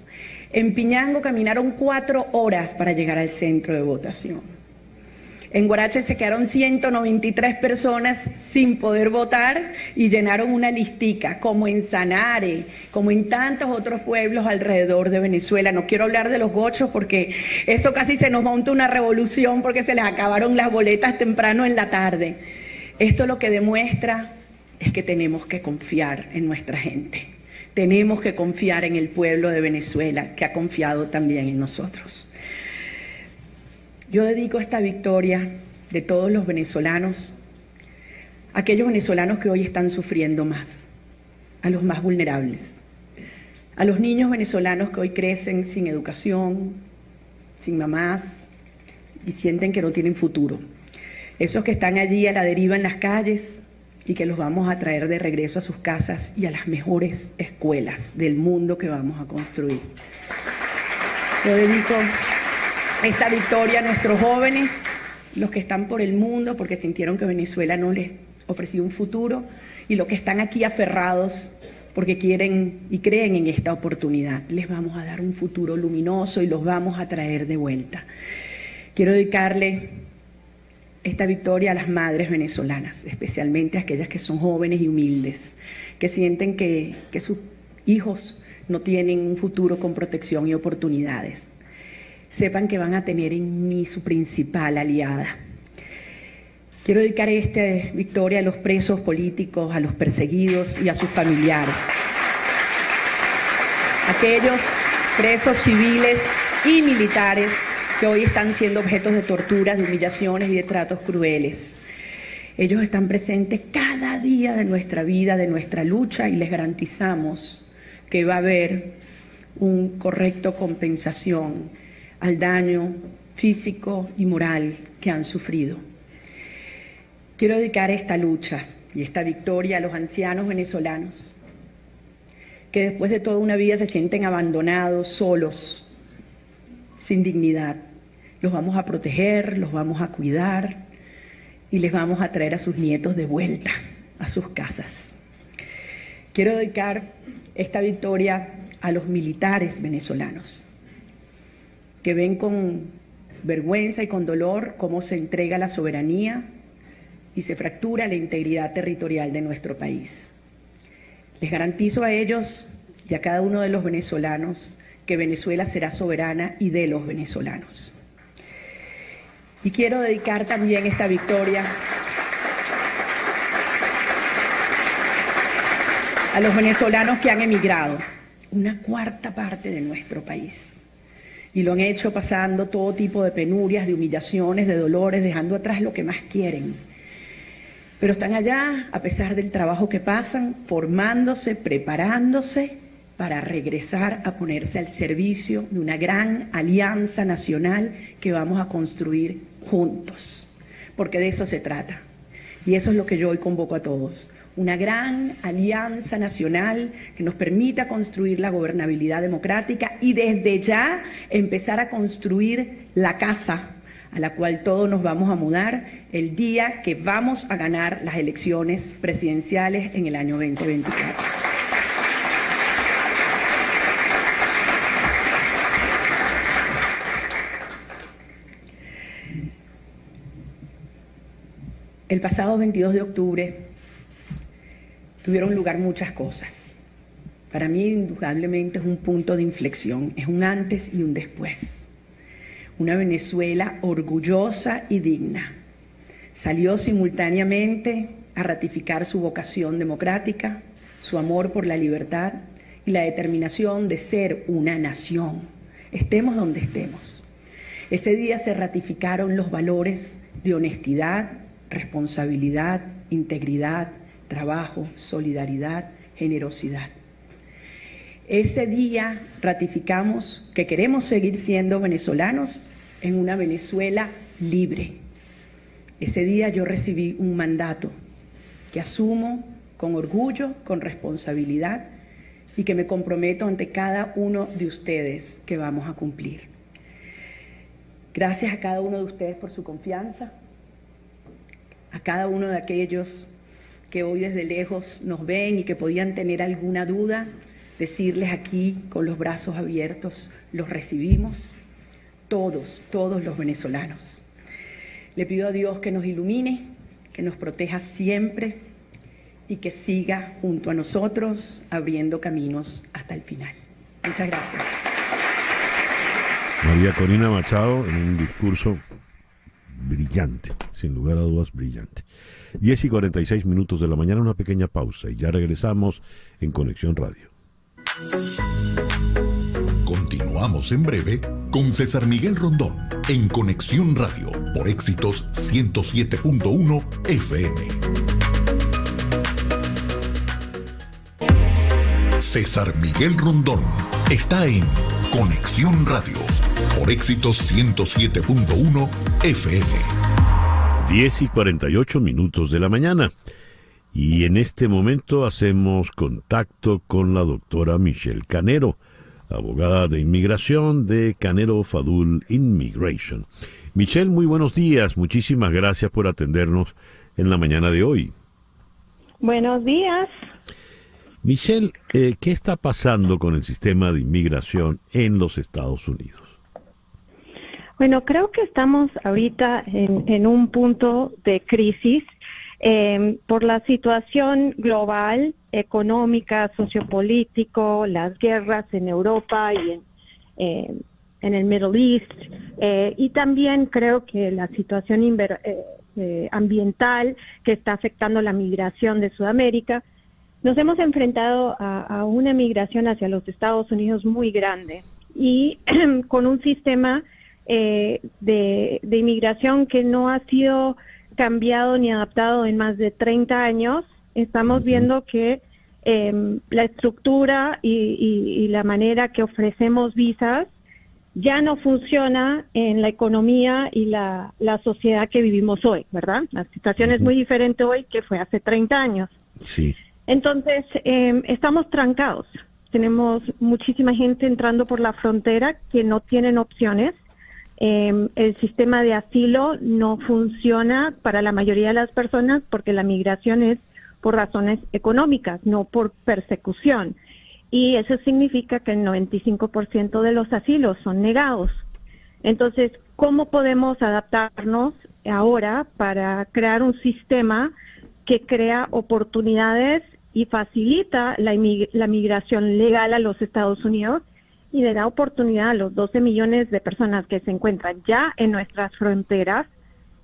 En Piñango caminaron 4 horas para llegar al centro de votación. En Guarache se quedaron 193 personas sin poder votar y llenaron una listica, como en Sanare, como en tantos otros pueblos alrededor de Venezuela. No quiero hablar de los gochos porque eso casi se nos monta una revolución porque se les acabaron las boletas temprano en la tarde. Esto lo que demuestra es que tenemos que confiar en nuestra gente. Tenemos que confiar en el pueblo de Venezuela, que ha confiado también en nosotros. Yo dedico esta victoria de todos los venezolanos a aquellos venezolanos que hoy están sufriendo más, a los más vulnerables, a los niños venezolanos que hoy crecen sin educación, sin mamás y sienten que no tienen futuro. Esos que están allí a la deriva en las calles y que los vamos a traer de regreso a sus casas y a las mejores escuelas del mundo que vamos a construir. Yo dedico esta victoria a nuestros jóvenes, los que están por el mundo porque sintieron que Venezuela no les ofreció un futuro, y los que están aquí aferrados porque quieren y creen en esta oportunidad. Les vamos a dar un futuro luminoso y los vamos a traer de vuelta. Quiero dedicarle esta victoria a las madres venezolanas, especialmente a aquellas que son jóvenes y humildes, que sienten que sus hijos no tienen un futuro con protección y oportunidades. Sepan que van a tener en mí su principal aliada. Quiero dedicar esta victoria a los presos políticos, a los perseguidos y a sus familiares. Aquellos presos civiles y militares que hoy están siendo objetos de torturas, de humillaciones y de tratos crueles. Ellos están presentes cada día de nuestra vida, de nuestra lucha, y les garantizamos que va a haber una correcta compensación al daño físico y moral que han sufrido. Quiero dedicar esta lucha y esta victoria a los ancianos venezolanos que después de toda una vida se sienten abandonados, solos, sin dignidad. Los vamos a proteger, los vamos a cuidar y les vamos a traer a sus nietos de vuelta a sus casas. Quiero dedicar esta victoria a los militares venezolanos que ven con vergüenza y con dolor cómo se entrega la soberanía y se fractura la integridad territorial de nuestro país. Les garantizo a ellos y a cada uno de los venezolanos que Venezuela será soberana y de los venezolanos. Y quiero dedicar también esta victoria a los venezolanos que han emigrado, una cuarta parte de nuestro país. Y lo han hecho pasando todo tipo de penurias, de humillaciones, de dolores, dejando atrás lo que más quieren. Pero están allá, a pesar del trabajo que pasan, formándose, preparándose para regresar a ponerse al servicio de una gran alianza nacional que vamos a construir juntos. Porque de eso se trata. Y eso es lo que yo hoy convoco a todos. Una gran alianza nacional que nos permita construir la gobernabilidad democrática y desde ya empezar a construir la casa a la cual todos nos vamos a mudar el día que vamos a ganar las elecciones presidenciales en el año 2024. El pasado 22 de octubre tuvieron lugar muchas cosas. Para mí, indudablemente, es un punto de inflexión, es un antes y un después. Una Venezuela orgullosa y digna. Salió simultáneamente a ratificar su vocación democrática, su amor por la libertad y la determinación de ser una nación, estemos donde estemos. Ese día se ratificaron los valores de honestidad, responsabilidad, integridad, trabajo, solidaridad, generosidad. Ese día ratificamos que queremos seguir siendo venezolanos en una Venezuela libre. Ese día yo recibí un mandato que asumo con orgullo, con responsabilidad y que me comprometo ante cada uno de ustedes que vamos a cumplir. Gracias a cada uno de ustedes por su confianza, a cada uno de aquellos que hoy desde lejos nos ven y que podían tener alguna duda, decirles aquí con los brazos abiertos, los recibimos, todos los venezolanos. Le pido a Dios que nos ilumine, que nos proteja siempre y que siga junto a nosotros abriendo caminos hasta el final. Muchas gracias. María Corina Machado en un discurso brillante, sin lugar a dudas brillante. 10:46 de la mañana, una pequeña pausa y ya regresamos en Conexión Radio. Continuamos en breve con César Miguel Rondón en Conexión Radio por Éxitos 107.1 FM. César Miguel Rondón está en Conexión Radio por Éxitos 107.1 FM. 10:48 de la mañana. Y en este momento hacemos contacto con la doctora Michelle Canero, abogada de inmigración de Canero Fadul Immigration. Michelle, muy buenos días. Muchísimas gracias por atendernos en la mañana de hoy. Buenos días. Michelle, ¿qué está pasando con el sistema de inmigración en los Estados Unidos? Bueno, creo que estamos ahorita en un punto de crisis por la situación global, económica, sociopolítico, las guerras en Europa y en el Middle East, y también creo que la situación ambiental que está afectando la migración de Sudamérica. Nos hemos enfrentado a una migración hacia los Estados Unidos muy grande y con un sistema de inmigración que no ha sido cambiado ni adaptado en más de 30 años. Estamos viendo que la estructura y la manera que ofrecemos visas ya no funciona en la economía y la sociedad que vivimos hoy, ¿verdad? La situación es muy diferente hoy que fue hace 30 años. Sí. Entonces, estamos trancados. Tenemos muchísima gente entrando por la frontera que no tienen opciones. El sistema de asilo no funciona para la mayoría de las personas porque la migración es por razones económicas, no por persecución. Y eso significa que el 95% de los asilos son negados. Entonces, ¿cómo podemos adaptarnos ahora para crear un sistema que crea oportunidades y facilita la migración legal a los Estados Unidos y le da oportunidad a los 12 millones de personas que se encuentran ya en nuestras fronteras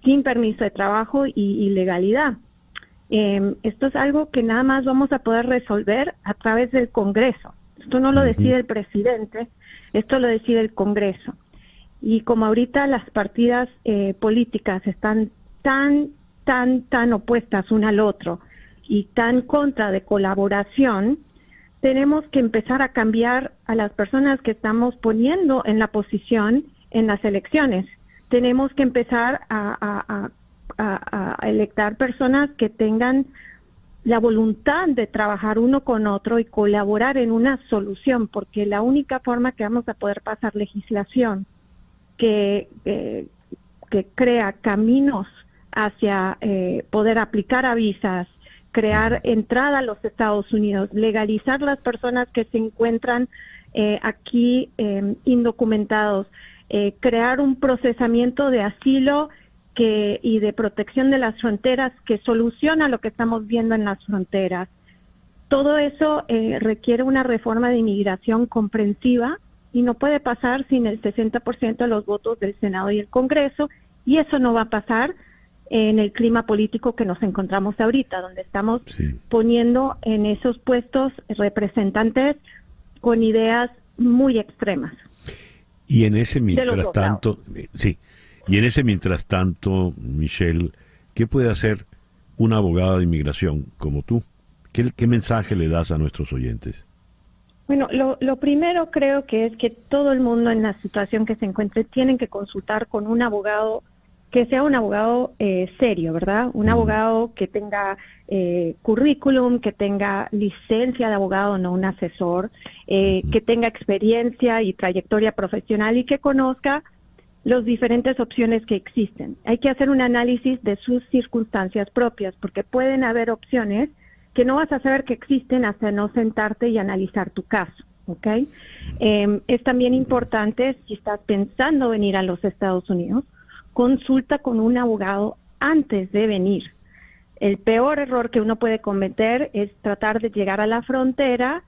sin permiso de trabajo y legalidad? Esto es algo que nada más vamos a poder resolver a través del Congreso. Esto no lo decide el presidente, esto lo decide el Congreso. Y como ahorita las partidas políticas están tan opuestas una al otro y tan contra de colaboración, tenemos que empezar a cambiar a las personas que estamos poniendo en la posición en las elecciones. Tenemos que empezar a electar personas que tengan la voluntad de trabajar uno con otro y colaborar en una solución, porque la única forma que vamos a poder pasar legislación que crea caminos hacia poder aplicar a visas, crear entrada a los Estados Unidos, legalizar las personas que se encuentran aquí indocumentados, crear un procesamiento de asilo y de protección de las fronteras que soluciona lo que estamos viendo en las fronteras. Todo eso requiere una reforma de inmigración comprensiva y no puede pasar sin el 60% de los votos del Senado y el Congreso, y eso no va a pasar en el clima político que nos encontramos ahorita, donde estamos poniendo en esos puestos representantes con ideas muy extremas. Y en ese mientras tanto, Michelle, ¿qué puede hacer una abogada de inmigración como tú? ¿Qué mensaje le das a nuestros oyentes? Bueno, lo primero creo que es que todo el mundo en la situación que se encuentre tienen que consultar con un abogado que sea un abogado serio, ¿verdad? Un abogado que tenga currículum, que tenga licencia de abogado, no un asesor, que tenga experiencia y trayectoria profesional y que conozca las diferentes opciones que existen. Hay que hacer un análisis de sus circunstancias propias, porque pueden haber opciones que no vas a saber que existen hasta no sentarte y analizar tu caso, ¿ok? Es también importante, si estás pensando venir a los Estados Unidos, consulta con un abogado antes de venir. El peor error que uno puede cometer es tratar de llegar a la frontera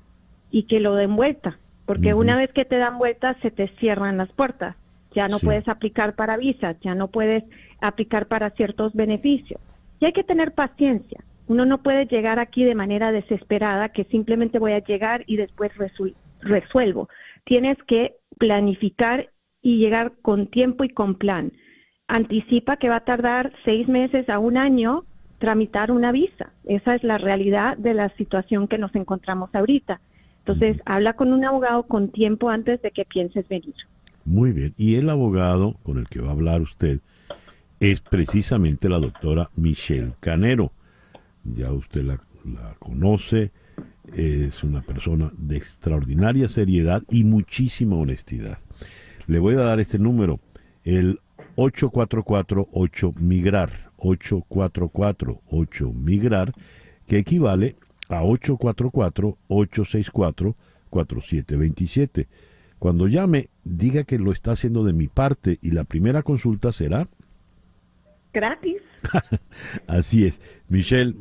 y que lo den vuelta, porque una vez que te dan vuelta se te cierran las puertas. Ya no puedes aplicar para visas, ya no puedes aplicar para ciertos beneficios. Y hay que tener paciencia. Uno no puede llegar aquí de manera desesperada, que simplemente voy a llegar y después resuelvo. Tienes que planificar y llegar con tiempo y con plan. Anticipa que va a tardar 6 meses a 1 año tramitar una visa. Esa es la realidad de la situación que nos encontramos ahorita. Entonces, habla con un abogado con tiempo antes de que pienses venir. Muy bien. Y el abogado con el que va a hablar usted es precisamente la doctora Michelle Canero. Ya usted la conoce, es una persona de extraordinaria seriedad y muchísima honestidad. Le voy a dar este número, el 844-8-MIGRAR, 844-8-MIGRAR, que equivale a 844-864-4727. Cuando llame, diga que lo está haciendo de mi parte y la primera consulta será gratis. Así es. Michelle,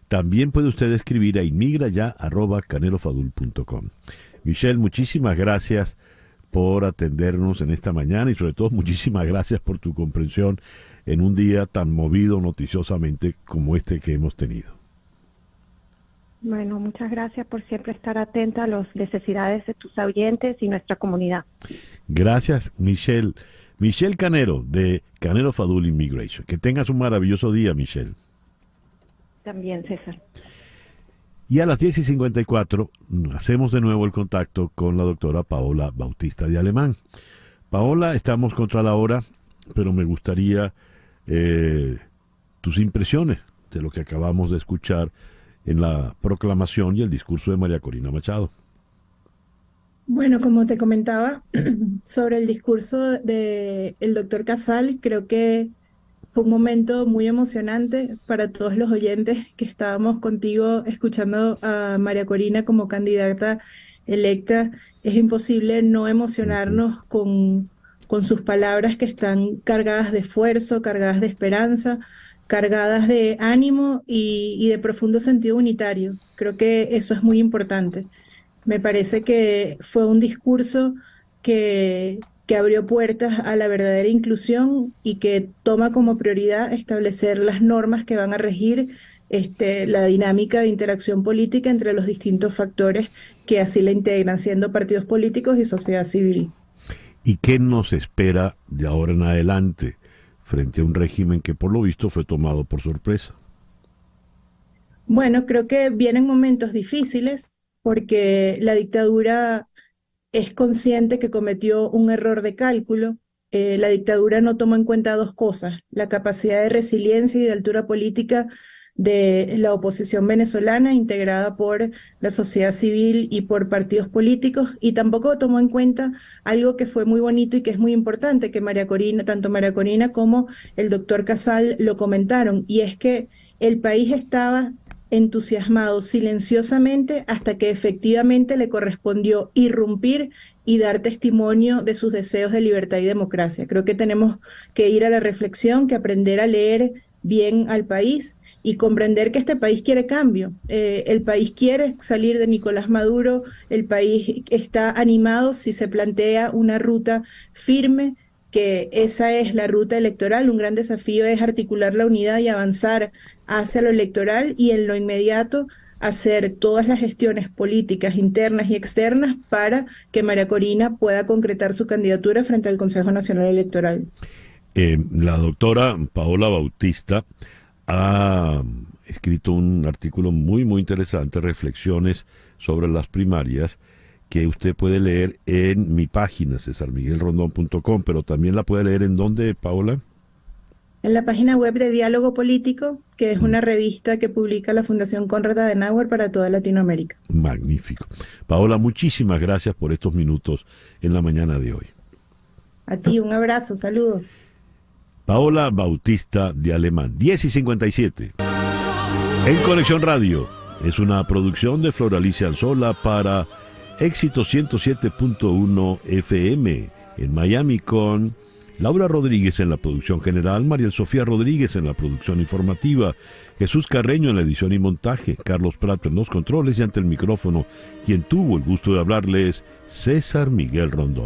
también puede usted escribir a inmigraya@canelofadul.com. Michelle, muchísimas gracias por atendernos en esta mañana y sobre todo muchísimas gracias por tu comprensión en un día tan movido noticiosamente como este que hemos tenido. Bueno, muchas gracias por siempre estar atenta a las necesidades de tus oyentes y nuestra comunidad. Gracias, Michelle. Michelle Canero, de Canelo Fadul Immigration. Que tengas un maravilloso día, Michelle. También, César. Y a las 10:54 hacemos de nuevo el contacto con la doctora Paola Bautista de Alemán. Paola, estamos contra la hora, pero me gustaría tus impresiones de lo que acabamos de escuchar en la proclamación y el discurso de María Corina Machado. Bueno, como te comentaba sobre el discurso del doctor Casal, creo que fue un momento muy emocionante para todos los oyentes que estábamos contigo escuchando a María Corina como candidata electa. Es imposible no emocionarnos con sus palabras que están cargadas de esfuerzo, cargadas de esperanza, cargadas de ánimo y de profundo sentido unitario. Creo que eso es muy importante. Me parece que fue un discurso que abrió puertas a la verdadera inclusión y que toma como prioridad establecer las normas que van a regir la dinámica de interacción política entre los distintos factores que así la integran, siendo partidos políticos y sociedad civil. ¿Y qué nos espera de ahora en adelante frente a un régimen que por lo visto fue tomado por sorpresa? Bueno, creo que vienen momentos difíciles porque la dictadura es consciente que cometió un error de cálculo. La dictadura no tomó en cuenta dos cosas: la capacidad de resiliencia y de altura política de la oposición venezolana, integrada por la sociedad civil y por partidos políticos, y tampoco tomó en cuenta algo que fue muy bonito y que es muy importante, que tanto María Corina como el doctor Casal lo comentaron, y es que el país estaba entusiasmado silenciosamente hasta que efectivamente le correspondió irrumpir y dar testimonio de sus deseos de libertad y democracia. Creo que tenemos que ir a la reflexión, que aprender a leer bien al país y comprender que este país quiere cambio. El país quiere salir de Nicolás Maduro, el país está animado si se plantea una ruta firme, que esa es la ruta electoral. Un gran desafío es articular la unidad y avanzar hacia lo electoral, y en lo inmediato hacer todas las gestiones políticas internas y externas para que María Corina pueda concretar su candidatura frente al Consejo Nacional Electoral. La doctora Paola Bautista ha escrito un artículo muy interesante, reflexiones sobre las primarias, que usted puede leer en mi página, cesarmiguelrondon.com, pero también la puede leer ¿en dónde, Paola? En la página web de Diálogo Político, que es una revista que publica la Fundación Konrad Adenauer para toda Latinoamérica. Magnífico. Paola, muchísimas gracias por estos minutos en la mañana de hoy. A ti, un abrazo, saludos. Paola Bautista de Alemán, 10:57. En Conexión Radio, es una producción de Flor Alicia Anzola para Éxito 107.1 FM en Miami, con Laura Rodríguez en la producción general, María Sofía Rodríguez en la producción informativa, Jesús Carreño en la edición y montaje, Carlos Prato en los controles, y ante el micrófono, quien tuvo el gusto de hablarles, César Miguel Rondón.